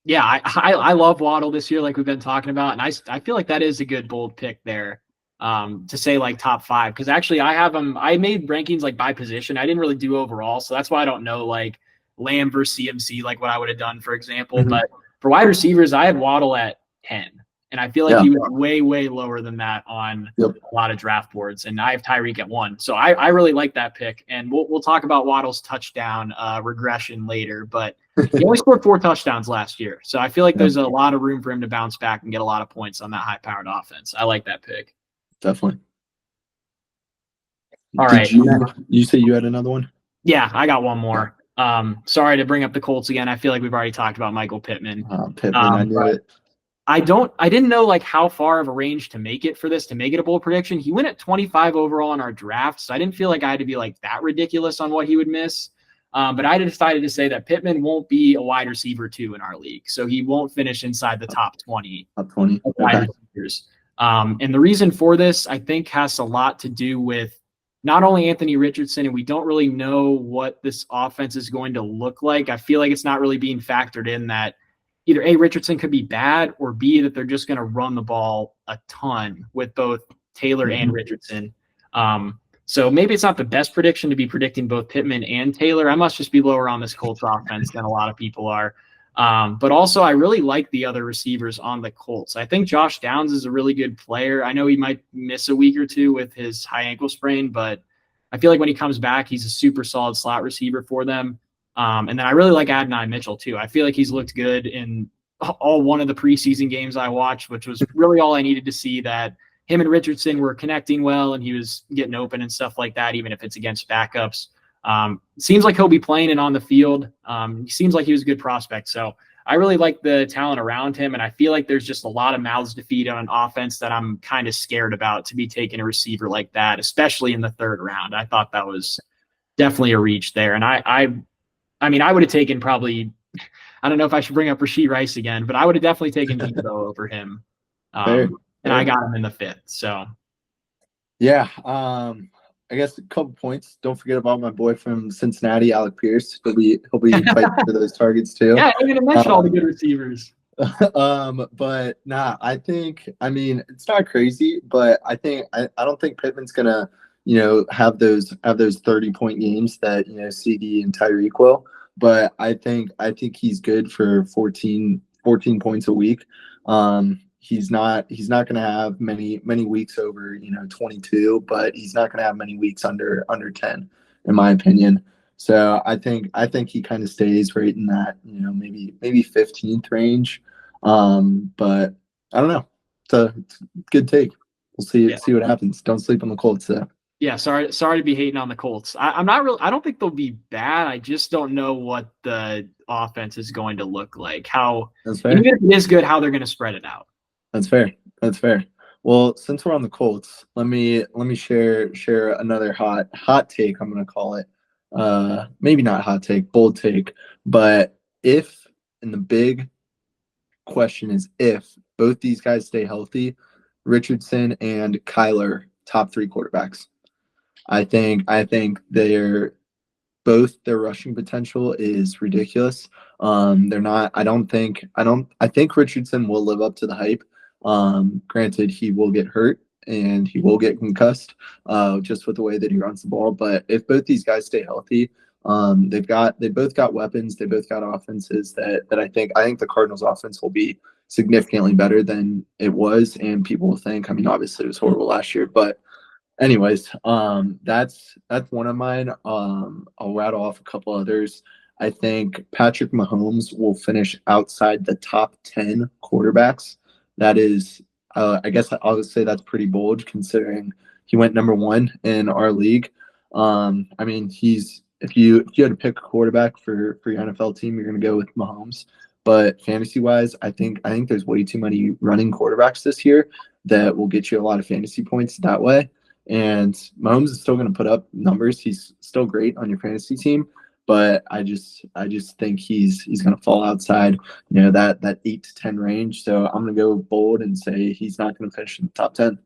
Yeah, I love Waddle this year, like we've been talking about, and I feel like that is a good bold pick there. To say like top 5, because actually I have them. I made rankings like by position. I didn't really do overall, so that's why I don't know like Lamb versus CMC like what I would have done, for example. But for wide receivers, I had Waddle at 10, and I feel like he was way lower than that on a lot of draft boards. And I have Tyreek at 1, so I really like that pick. And we'll talk about Waddle's touchdown regression later, but he only scored 4 touchdowns last year, so I feel like there's a lot of room for him to bounce back and get a lot of points on that high-powered offense. I like that pick. Definitely. All right. You say you had another one? Yeah, I got one more. Sorry to bring up the Colts again. I feel like we've already talked about Michael Pittman. Pittman, I knew it. I didn't know like how far of a range to make it for this, to make it a bold prediction. He went at 25 overall in our draft, so I didn't feel like I had to be like that ridiculous on what he would miss. But I decided to say that Pittman won't be a wide receiver 2 in our league, so he won't finish inside the top 20. Top 20. Wide receivers. And the reason for this, I think, has a lot to do with not only Anthony Richardson, and we don't really know what this offense is going to look like. I feel like it's not really being factored in that either A, Richardson could be bad, or B, that they're just going to run the ball a ton with both Taylor and Richardson. So maybe it's not the best prediction to be predicting both Pittman and Taylor. I must just be lower on this Colts offense than a lot of people are. But also, I really like the other receivers on the Colts. I think Josh Downs is a really good player. I know he might miss a week or two with his high ankle sprain, but I feel like when he comes back, he's a super solid slot receiver for them. And then I really like Adonai Mitchell too. I feel like he's looked good in all one of the preseason games I watched, which was really all I needed to see, that him and Richardson were connecting well and he was getting open and stuff like that, even if it's against backups. Seems like he'll be playing and on the field. He seems like he was a good prospect. So I really like the talent around him. And I feel like there's just a lot of mouths to feed on an offense that I'm kind of scared about, to be taking a receiver like that, especially in the 3rd round. I thought that was definitely a reach there. And I mean, I would have taken probably, I don't know if I should bring up Rashee Rice again, but I would have definitely taken Debo over him. And I got him in the 5th. So, yeah. I guess a couple points. Don't forget about my boy from Cincinnati, Alec Pierce. He'll be fighting for those targets too. Yeah, I'm going to mention all the good receivers. But nah, I mean, it's not crazy, but I don't think Pittman's gonna, have those 30-point games that, CD and Tyreek will. But I think he's good for 14 points a week. He's not going to have many weeks over 22, but he's not going to have many weeks under 10, in my opinion. So I think he kind of stays right in that maybe 15th range. But I don't know. It's a good take. We'll see what happens. Don't sleep on the Colts though. Yeah, sorry to be hating on the Colts. I'm not really. I don't think they'll be bad. I just don't know what the offense is going to look like. That's fair. Even if it is good, how they're going to spread it out. That's fair. Well, since we're on the Colts, let me share another hot take. I'm going to call it. Maybe not hot take, bold take. But if, and the big question is if both these guys stay healthy, Richardson and Kyler, top 3 quarterbacks. I think their rushing potential is ridiculous. They're not. I think Richardson will live up to the hype. Granted, he will get hurt and he will get concussed, just with the way that he runs the ball. But if both these guys stay healthy, they both got weapons. They both got offenses that I think the Cardinals' offense will be significantly better than it was, and people will think. I mean, obviously it was horrible last year, but anyways, that's one of mine. I'll rattle off a couple others. I think Patrick Mahomes will finish outside the top 10 quarterbacks. That is, I guess I'll just say that's pretty bold considering he went number 1 in our league. I mean, if you had to pick a quarterback for your NFL team, you're going to go with Mahomes. But fantasy wise, I think there's way too many running quarterbacks this year that will get you a lot of fantasy points that way. And Mahomes is still going to put up numbers. He's still great on your fantasy team, but I just think he's going to fall outside, that 8 to 10 range. So I'm going to go bold and say he's not going to finish in the top 10.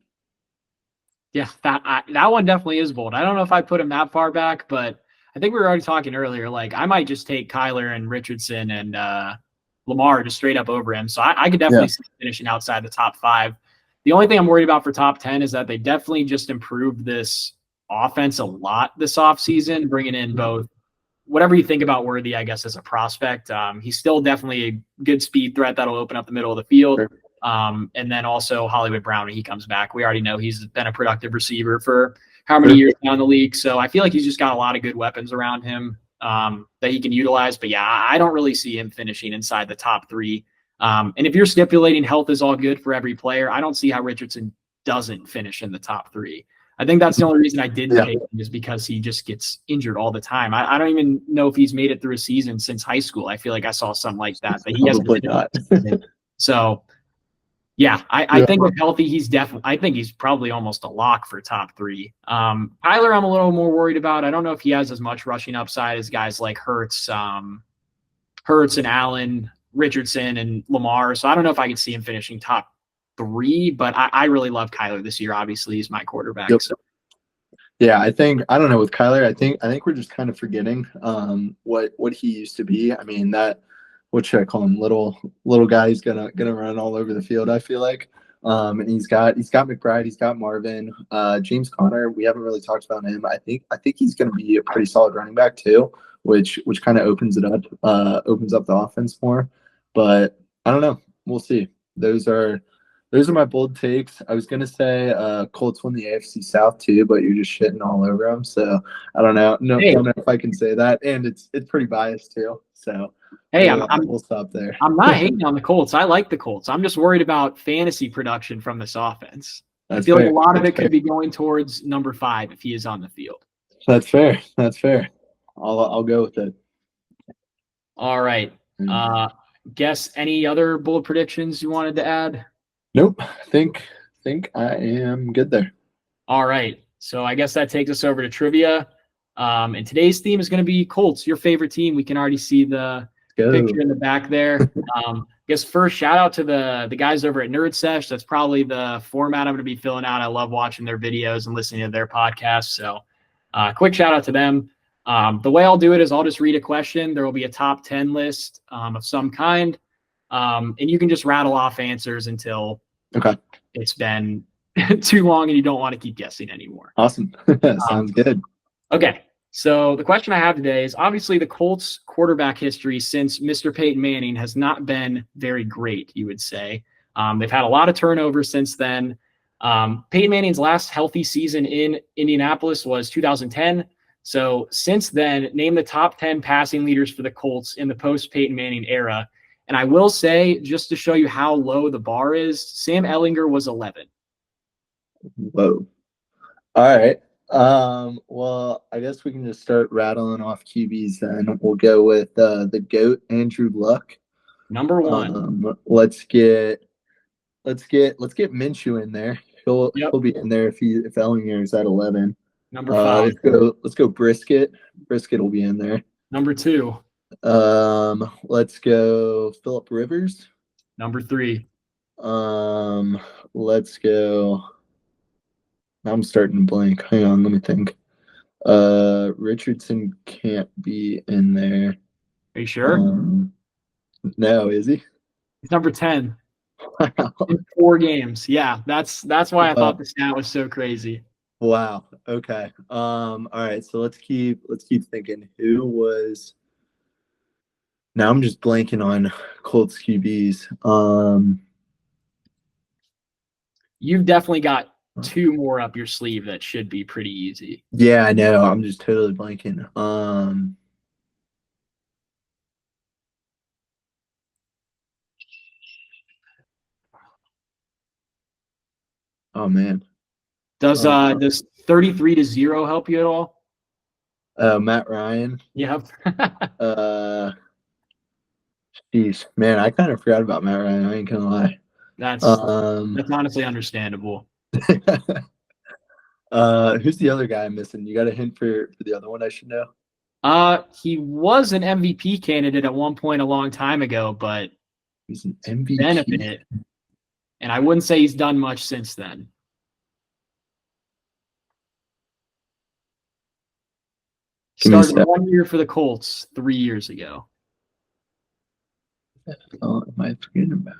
Yeah, that one definitely is bold. I don't know if I put him that far back, but I think we were already talking earlier. Like, I might just take Kyler and Richardson and Lamar just straight up over him. So I could definitely see finishing outside the top 5. The only thing I'm worried about for top 10 is that they definitely just improved this offense a lot this offseason, bringing in both whatever you think about Worthy, I guess, as a prospect. He's still definitely a good speed threat that'll open up the middle of the field. Sure. And then also Hollywood Brown when he comes back. We already know he's been a productive receiver for how many years now in the league. So I feel like he's just got a lot of good weapons around him that he can utilize. But yeah, I don't really see him finishing inside the top 3. And if you're stipulating health is all good for every player, I don't see how Richardson doesn't finish in the top 3. I think that's the only reason I didn't Yeah. take him is because he just gets injured all the time. I don't even know if he's made it through a season since high school. I feel like I saw something like that, but he hasn't. Probably not. So yeah, I Yeah. think if healthy, I think he's probably almost a lock for top 3. Kyler, I'm a little more worried about. I don't know if he has as much rushing upside as guys like Hurts and Allen, Richardson, and Lamar. So I don't know if I could see him finishing top 3, but I really love Kyler this year. Obviously, he's my quarterback. Yep. So. Yeah, I don't know with Kyler. I think we're just kind of forgetting what he used to be. I mean, that what should I call him? Little guy. He's gonna run all over the field. I feel like, and he's got McBride. He's got Marvin. James Conner. We haven't really talked about him. I think he's gonna be a pretty solid running back too, which kind of opens up the offense more. But I don't know. We'll see. Those are my bold takes. I was gonna say Colts won the AFC South too, but you're just shitting all over them. So I don't know. Don't know if I can say that, and it's pretty biased too. So Hey, we'll stop there. I'm not hating on the Colts. I like the Colts. I'm just worried about fantasy production from this offense. I feel like a lot of it could be going towards number 5 if he is on the field. That's fair. I'll go with it. All right. Guess any other bold predictions you wanted to add? Nope. I think I am good there. All right. So I guess that takes us over to trivia. And today's theme is going to be Colts, your favorite team. We can already see the picture in the back there. I guess first, shout out to the guys over at Nerd Sesh. That's probably the format I'm going to be filling out. I love watching their videos and listening to their podcasts. So quick shout out to them. The way I'll do it is I'll just read a question. There will be a top 10 list of some kind. And you can just rattle off answers until it's been too long and you don't want to keep guessing anymore. Awesome. Sounds good. Okay. So the question I have today is obviously the Colts quarterback history since Mr. Peyton Manning has not been very great, you would say. They've had a lot of turnover since then. Peyton Manning's last healthy season in Indianapolis was 2010. So since then, name the top 10 passing leaders for the Colts in the post-Peyton Manning era. And I will say, just to show you how low the bar is, Sam Ehlinger was 11. Whoa. All right. Well, I guess we can just start rattling off QBs then. We'll go with the GOAT, Andrew Luck. Number 1. Let's get Minshew in there. He'll be in there if Ehlinger is at 11. Number 5. Let's go Brisket. Brisket will be in there. Number 2. Let's go Phillip Rivers. Number 3. Let's go. I'm starting to blank. Hang on, let me think. Richardson can't be in there. Are you sure? No, is he? He's number 10. In 4 games. Yeah, that's why I thought the stat was so crazy. Wow. Okay. All right. So let's keep thinking. Who was? Now I'm just blanking on Colts QBs. You've definitely got 2 more up your sleeve that should be pretty easy. Yeah, I know. I'm just totally blanking. Oh man. Does 33-0 help you at all? Matt Ryan. Yep. Jeez, man, I kind of forgot about Matt Ryan. I ain't gonna lie. That's honestly understandable. Who's the other guy I'm missing? You got a hint for the other one I should know? He was an MVP candidate at one point a long time ago, but he's an MVP. Been a bit. And I wouldn't say he's done much since then. Started 1 year for the Colts 3 years ago. Oh, am I forgetting about?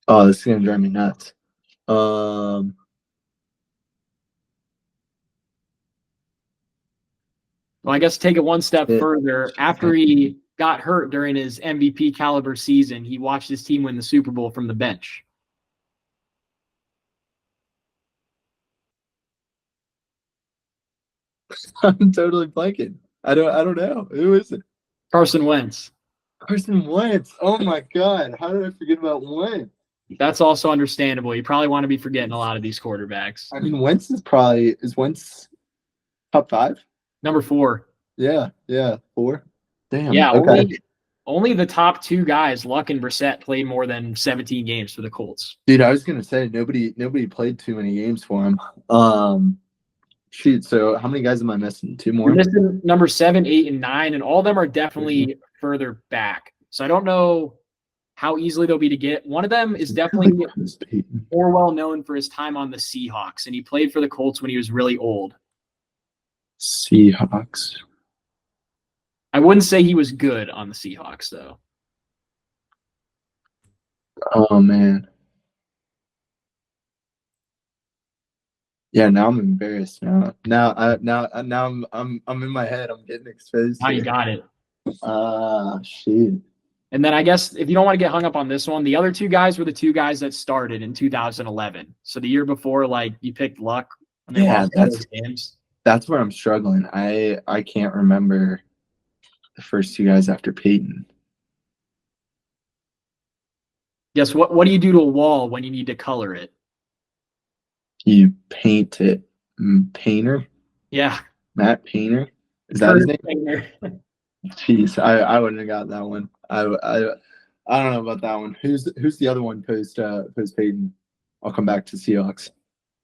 Oh, this is gonna drive me nuts. Well, I guess take it one step further. After he got hurt during his MVP caliber season, he watched his team win the Super Bowl from the bench. I'm totally blanking. I don't know. Who is it? Carson Wentz. Carson Wentz. Oh my God. How did I forget about Wentz? That's also understandable. You probably want to be forgetting a lot of these quarterbacks. I mean, Wentz is Wentz top 5? Number 4. Yeah, 4. Damn. Yeah, Okay. only the top 2 guys, Luck and Brissett, played more than 17 games for the Colts. Dude, I was gonna say nobody played too many games for him. Shoot. So how many guys am I missing? 2 more. You're missing number 7, 8, and 9, and all of them are definitely further back. So I don't know how easily they'll be to get. One of them is definitely more well known for his time on the Seahawks, and he played for the Colts when he was really old. Seahawks. I wouldn't say he was good on the Seahawks, though. Oh man. Yeah, now I'm embarrassed. Now I'm in my head. I'm getting exposed. Now you got it. Shoot. And then I guess if you don't want to get hung up on this one, the other 2 guys were the 2 guys that started in 2011. So the year before, like, you picked Luck. And they lost those games. That's where I'm struggling. I can't remember the first 2 guys after Peyton. Yes. What do you do to a wall when you need to color it? You paint it. Painter? Yeah. Matt Painter? Is that his name? Painter. Jeez, I wouldn't have got that one. I don't know about that one. Who's the other one post Peyton? I'll come back to Seahawks.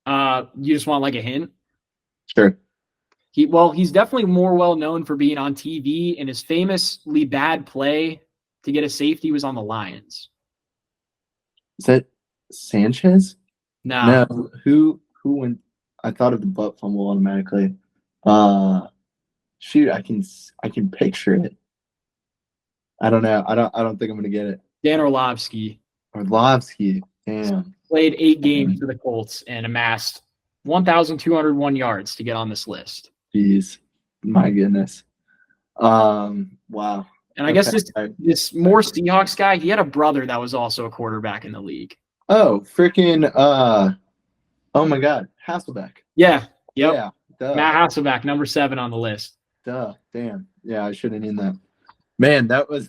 You just want like a hint? Sure. He's definitely more well known for being on TV, and his famously bad play to get a safety was on the Lions. Is that Sanchez? No. Who went? I thought of the butt fumble automatically. Shoot, I can picture it. I don't know. I don't think I'm gonna get it. Dan Orlovsky. Orlovsky. Damn. Played 8 games for the Colts and amassed 1,201 yards to get on this list. Jeez. My goodness. Wow. And I guess this more Seahawks guy, he had a brother that was also a quarterback in the league. Oh, freaking oh my God. Hasselbeck. Yeah. Yep. Yeah. Duh. Matt Hasselbeck, number 7 on the list. Duh. Damn. Yeah, I should have known that. Man, that was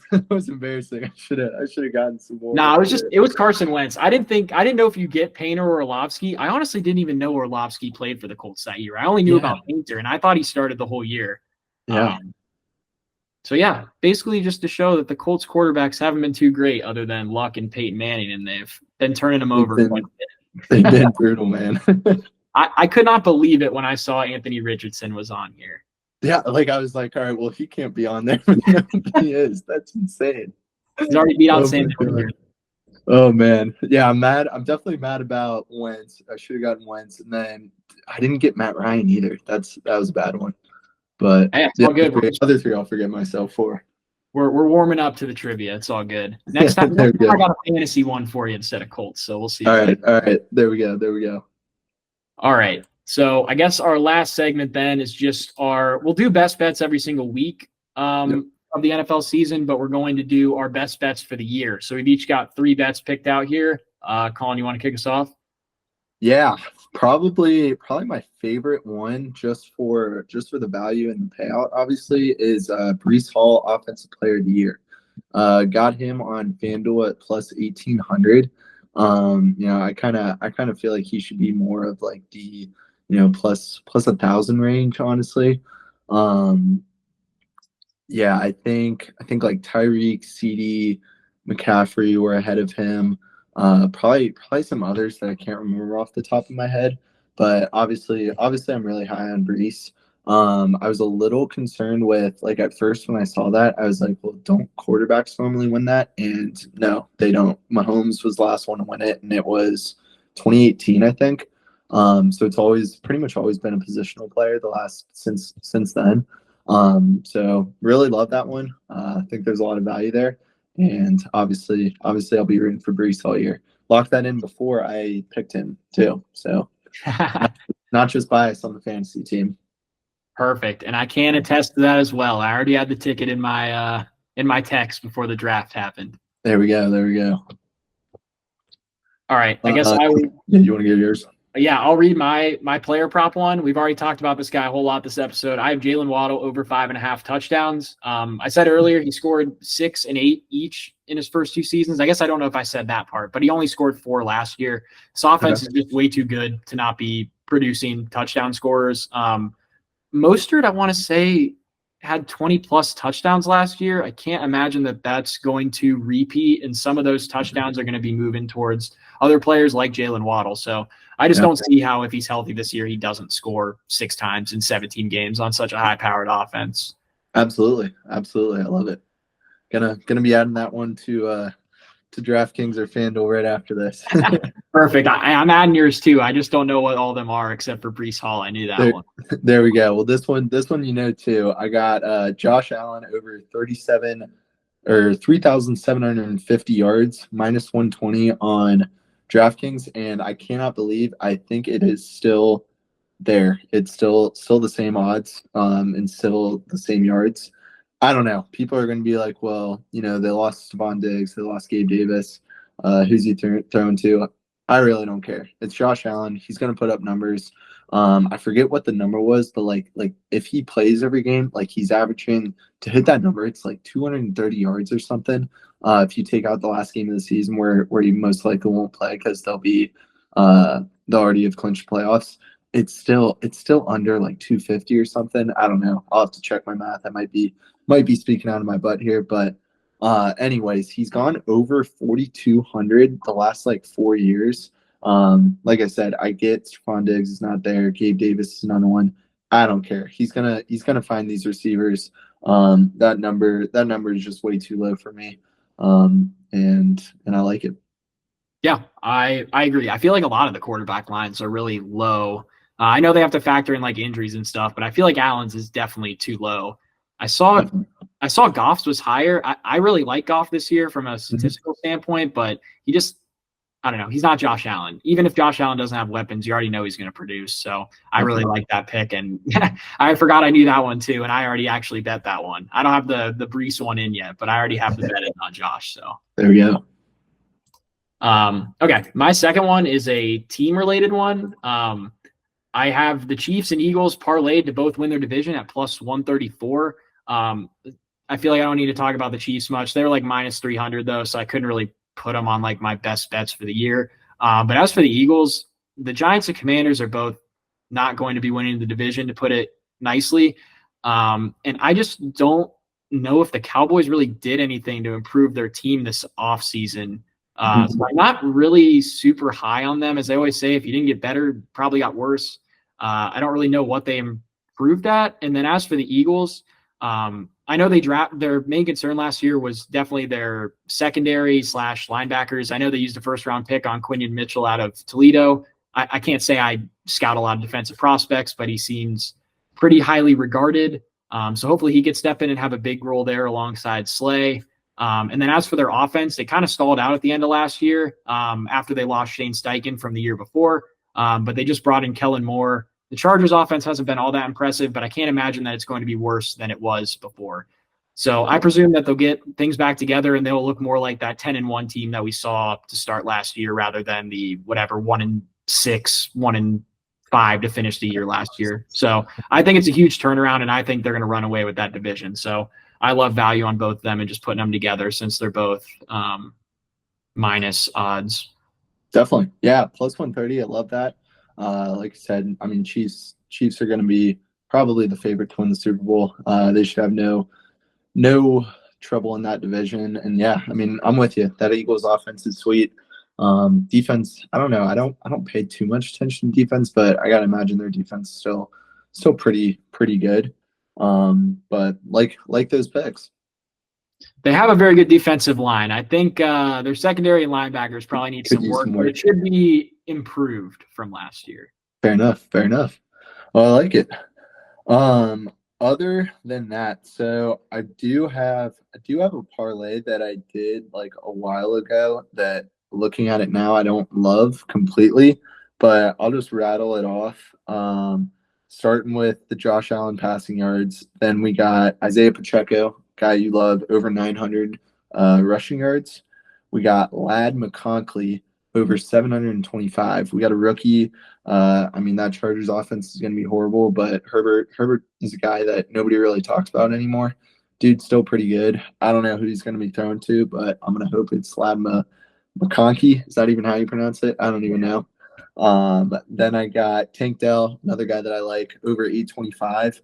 embarrassing. I should have gotten some more. No, it was Carson Wentz. I didn't know if you get Painter or Orlovsky. I honestly didn't even know Orlovsky played for the Colts that year. I only knew about Painter, and I thought he started the whole year. Yeah. So yeah, basically just to show that the Colts quarterbacks haven't been too great, other than Luck and Peyton Manning, and they've been turning them over. They've been brutal, man. I could not believe it when I saw Anthony Richardson was on here. Yeah, like I was like, all right, well, he can't be on there. He is. That's insane. He's already beat out Sam. Oh man, yeah, I'm mad. I'm definitely mad about Wentz. I should have gotten Wentz, and then I didn't get Matt Ryan either. That was a bad one. But hey, it's all good. Other 3 I'll forget myself for. We're warming up to the trivia. It's all good. Next time I got a fantasy one for you instead of Colts, so we'll see. All right. There we go. All right. So I guess our last segment then is just we'll do best bets every single week of the NFL season, but we're going to do our best bets for the year. So we've each got 3 bets picked out here. Colin, you want to kick us off? Yeah, probably my favorite one just for the value and the payout, obviously, is Breece Hall, Offensive Player of the Year. Got him on FanDuel at plus 1,800. I kind of feel like he should be more of like the plus 1,000 range, honestly. Yeah, I think like Tyreek, CD, McCaffrey were ahead of him. Probably some others that I can't remember off the top of my head, but obviously I'm really high on Breece. I was a little concerned with, like, at first when I saw that, I was like, well, don't quarterbacks normally win that? And no, they don't. Mahomes was the last one to win it, and it was 2018, I think. So it's pretty much always been a positional player since then. So really love that one. I think there's a lot of value there. And obviously I'll be rooting for Breece all year. Locked that in before I picked him too. So not just bias on the fantasy team. Perfect. And I can attest to that as well. I already had the ticket in my text before the draft happened. There we go. All right. I guess you want to give yours? yeah, I'll read my player prop one. We've already talked about this guy a whole lot this episode. I have Jalen Waddle over 5.5 touchdowns. I said earlier he scored 6 and 8 each in his first 2 seasons. I guess I don't know if I said that part, but he only scored 4 last year. This offense is just way too good to not be producing touchdown scorers. Mostert, I want to say, had 20 plus touchdowns last year. I can't imagine that that's going to repeat, and some of those touchdowns are going to be moving towards other players like Jalen Waddle. So I just don't see how, if he's healthy this year, he doesn't score 6 times in 17 games on such a high-powered offense. Absolutely. I love it. Gonna be adding that one to DraftKings or FanDuel right after this. Perfect. I'm adding yours too. I just don't know what all of them are except for Breece Hall. I knew that one. There we go. Well, this one too. I got Josh Allen over 3,750 yards, minus 120 on DraftKings, and I cannot believe I think it is still there. It's still the same odds, and still the same yards. I don't know. People are going to be like, well, they lost Stephon Diggs, they lost Gabe Davis. Who's he throwing to? I really don't care. It's Josh Allen. He's going to put up numbers. I forget what the number was, but like if he plays every game, like he's averaging to hit that number, it's like 230 yards or something. If you take out the last game of the season where he most likely won't play because they'll already have clinched playoffs. It's still under like 250 or something. I don't know. I'll have to check my math. I might be speaking out of my butt here, but anyways, he's gone over 4,200 the last like 4 years. Like I said, I get Stephon Diggs is not there. Gabe Davis is another one. I don't care. He's gonna find these receivers. That number is just way too low for me. And I like it. Yeah, I agree. I feel like a lot of the quarterback lines are really low. I know they have to factor in like injuries and stuff, but I feel like Allen's is definitely too low. I saw Goff's was higher. I really like Goff this year from a statistical standpoint, but he just, I don't know. He's not Josh Allen. Even if Josh Allen doesn't have weapons, you already know he's going to produce. So I really like that pick. And I forgot I knew that one too. And I already actually bet that one. I don't have the Breece one in yet, but I already have the bet in on Josh. So there we go. Okay. My second one is a team related one. I have the Chiefs and Eagles parlayed to both win their division at plus 134. I feel like I don't need to talk about the Chiefs much. They're like minus 300 though, so I couldn't really put them on like my best bets for the year. But as for the Eagles, the Giants and Commanders are both not going to be winning the division, to put it nicely. And I just don't know if the Cowboys really did anything to improve their team this offseason. So I'm not really super high on them. As they always say, if you didn't get better, probably got worse. I don't really know what they improved at. And then as for the Eagles, I know their main concern last year was definitely their secondary / linebackers. I know they used a first-round pick on Quinion Mitchell out of Toledo. I can't say I scout a lot of defensive prospects, but he seems pretty highly regarded. So hopefully he could step in and have a big role there alongside Slay. And then as for their offense, they kind of stalled out at the end of last year after they lost Shane Steichen from the year before. But they just brought in Kellen Moore. The Chargers offense hasn't been all that impressive, but I can't imagine that it's going to be worse than it was before. So I presume that they'll get things back together and they'll look more like that 10-1 team that we saw to start last year rather than the 1-6, 1-5 to finish the year last year. So I think it's a huge turnaround, and I think they're going to run away with that division. So I love value on both of them and just putting them together since they're both minus odds. Definitely. Yeah. Plus 130. I love that. Like I said, I mean, Chiefs are going to be probably the favorite to win the Super Bowl. They should have no trouble in that division. And yeah, I mean, I'm with you. That Eagles offense is sweet. Defense, I don't know. I don't pay too much attention to defense, but I gotta imagine their defense is still pretty good. But like those picks. They have a very good defensive line. I think their secondary and linebackers probably need some work, but it should be improved from last year. Fair enough. Well, I like it. Other than that, so I do have a parlay that I did like a while ago that, looking at it now, I don't love completely, but I'll just rattle it off. Starting with the Josh Allen passing yards. Then we got Isaiah Pacheco, guy you love, over 900 rushing yards. We got Ladd McConkey over 725. We got a rookie. I mean, that Chargers offense is going to be horrible, but Herbert is a guy that nobody really talks about anymore. Dude's still pretty good. I don't know who he's going to be thrown to, but I'm going to hope it's Slad McConkey. Is that even how you pronounce it? I don't even know. Then I got Tank Dell, another guy that I like, over 825.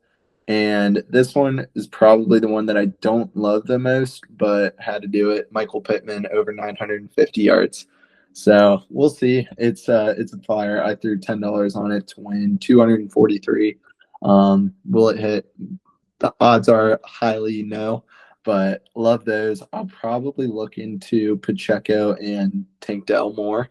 And this one is probably the one that I don't love the most, but had to do it. Michael Pittman over 950 yards. So we'll see. It's a flyer. I threw $10 on it to win 243. Will it hit? The odds are highly no, but love those. I'll probably look into Pacheco and Tank Dell more.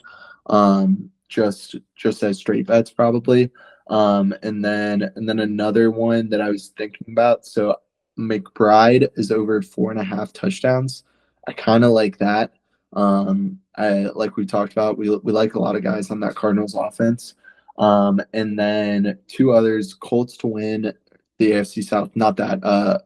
Just as straight bets probably. And then another one that I was thinking about. So McBride is over 4.5 touchdowns. I kind of like that. Like we talked about, we like a lot of guys on that Cardinals offense. And then two others, Colts to win the AFC South. Not that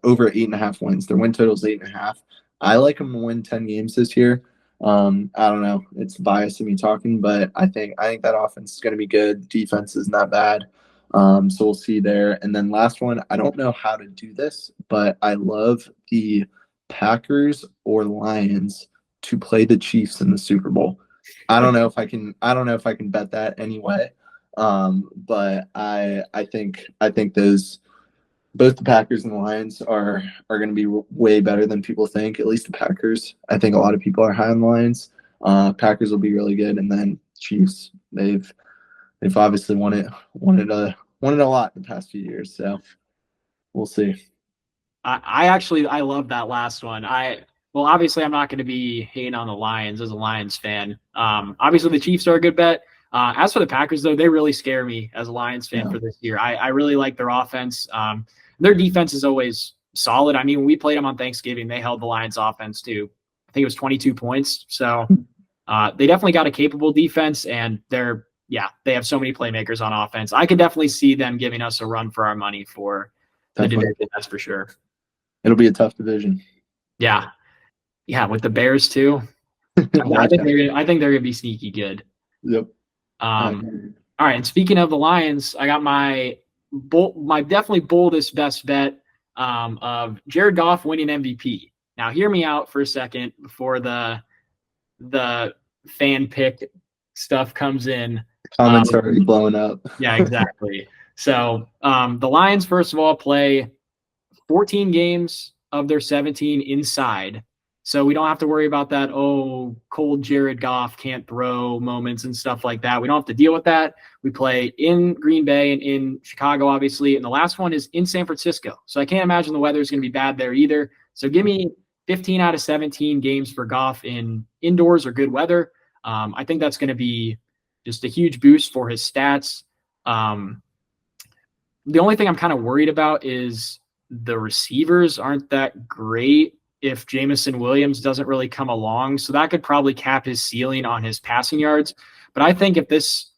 over 8.5 wins. Their win total is 8.5. I like them to win 10 games this year. I don't know. It's biased in me talking, but I think that offense is going to be good. Defense is not bad. So we'll see there. And then last one, I don't know how to do this, but I love the Packers or Lions to play the Chiefs in the Super Bowl. I don't know if I can bet that anyway. But I think those both the Packers and the Lions are going to be way better than people think. At least the Packers. I think a lot of people are high on the Lions. Packers will be really good, and then Chiefs. They've obviously won it a lot the past few years. So we'll see. I love that last one. Well, obviously I'm not going to be hating on the Lions as a Lions fan. Obviously the Chiefs are a good bet. As for the Packers, though, they really scare me as a Lions fan for this year. I really like their offense. Their defense is always solid. I mean, when we played them on Thanksgiving, they held the Lions offense to, I think it was 22 points. So they definitely got a capable defense, and they have so many playmakers on offense. I could definitely see them giving us a run for our money for the division, that's for sure. It'll be a tough division. Yeah. Yeah, with the Bears too. I think they're gonna be sneaky good. Yep. All right. And speaking of the Lions, I got my definitely boldest best bet of Jared Goff winning MVP. Now, hear me out for a second before the fan pick stuff comes in. Comments are already blowing up. Yeah, exactly. So the Lions, first of all, play 14 games of their 17 inside. So we don't have to worry about that, cold Jared Goff can't throw moments and stuff like that. We don't have to deal with that. We play in Green Bay and in Chicago, obviously. And the last one is in San Francisco. So I can't imagine the weather is going to be bad there either. So give me 15 out of 17 games for Goff in indoors or good weather. I think that's going to be just a huge boost for his stats. The only thing I'm kind of worried about is the receivers aren't that great if Jameson Williams doesn't really come along. So that could probably cap his ceiling on his passing yards. But I think if this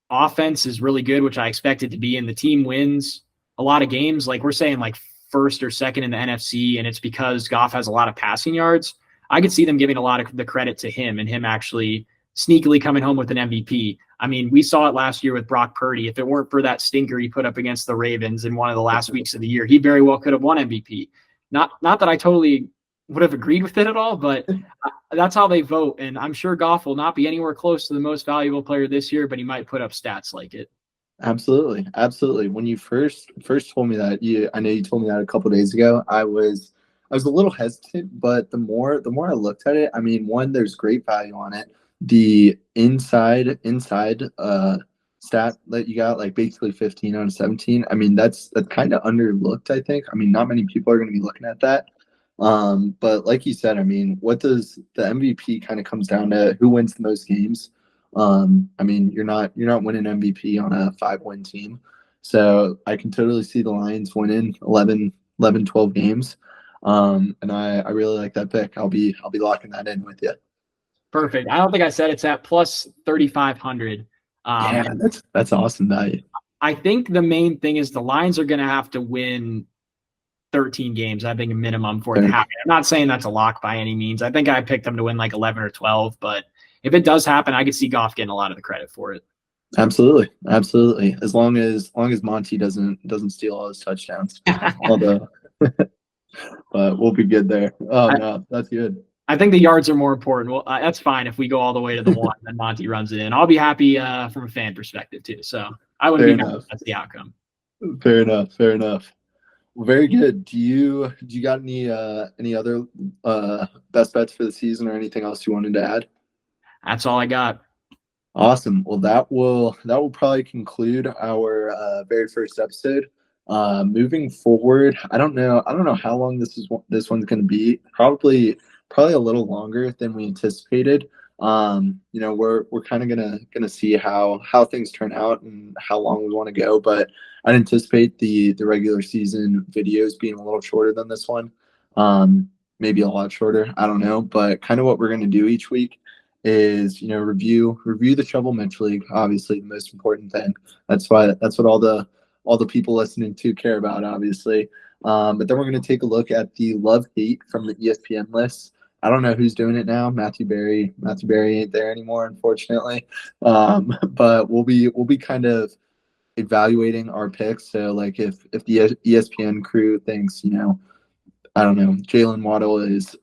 offense is really good, which I expect it to be, and the team wins a lot of games, like we're saying like first or second in the NFC, and it's because Goff has a lot of passing yards, I could see them giving a lot of the credit to him and him actually sneakily coming home with an MVP. I mean, we saw it last year with Brock Purdy. If it weren't for that stinker he put up against the Ravens in one of the last weeks of the year, he very well could have won MVP. Not that I totally would have agreed with it at all, but that's how they vote. And I'm sure Goff will not be anywhere close to the most valuable player this year, but he might put up stats like it. Absolutely. Absolutely. When you first told me that, I know you told me that a couple of days ago, I was a little hesitant, but the more I looked at it, I mean, one, there's great value on it. The inside stat that you got, like basically 15 out of 17. I mean, that's kind of underlooked, I think. I mean, not many people are going to be looking at that. But like you said, I mean, what does the MVP kind of comes down to? Who wins the most games? I mean, you're not winning MVP on a 5-win team. So I can totally see the Lions winning 11, 12 games. And I really like that pick. I'll be locking that in with you. Perfect. I don't think I said it's at plus 3,500. Yeah, that's awesome value. I think the main thing is the Lions are going to have to win 13 games, I think, a minimum for it to happen. I'm not saying that's a lock by any means. I think I picked them to win like 11 or 12, but if it does happen, I could see Goff getting a lot of the credit for it. Absolutely, absolutely. As long as Monty doesn't steal all his touchdowns. Although, but we'll be good there. Oh no, that's good. I think the yards are more important. Well, that's fine if we go all the way to the one and Monty runs it in. I'll be happy from a fan perspective too. So I wouldn't be mad if that's the outcome. Fair enough. Fair enough. Well, very good. Do you got any other best bets for the season or anything else you wanted to add? That's all I got. Awesome. Well, that will probably conclude our very first episode. Moving forward, I don't know how long this one's going to be. Probably a little longer than we anticipated. We're kind of gonna see how things turn out and how long we want to go. But I'd anticipate the regular season videos being a little shorter than this one. Maybe a lot shorter. I don't know. But kind of what we're gonna do each week is review the Shovel Mitch League. Obviously, the most important thing. That's what all the people listening to care about, obviously. But then we're going to take a look at the love-hate from the ESPN list. I don't know who's doing it now. Matthew Berry ain't there anymore, unfortunately. But we'll be kind of evaluating our picks. So like if the ESPN crew thinks, I don't know, Jalen Waddle is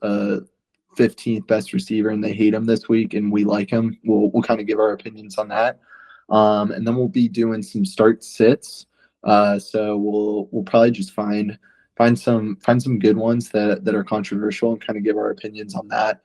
15th best receiver and they hate him this week and we like him, we'll kind of give our opinions on that. And then we'll be doing some start sits. So we'll probably just find some good ones that are controversial and kind of give our opinions on that.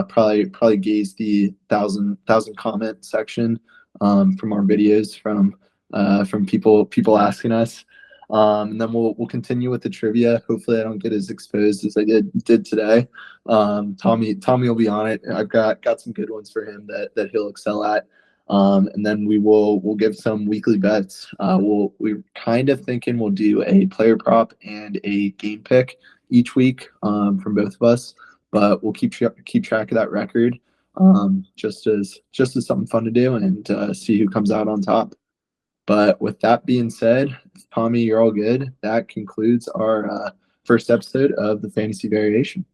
Probably gaze the thousand comment section from our videos from people asking us. And then we'll continue with the trivia. Hopefully I don't get as exposed as I did today. Tommy will be on it. I've got some good ones for him that he'll excel at. And then we'll give some weekly bets. We're kind of thinking we'll do a player prop and a game pick each week from both of us, but we'll keep track of that record just as something fun to do and see who comes out on top. But with that being said, Tommy, you're all good. That concludes our first episode of the Fantasy Variation.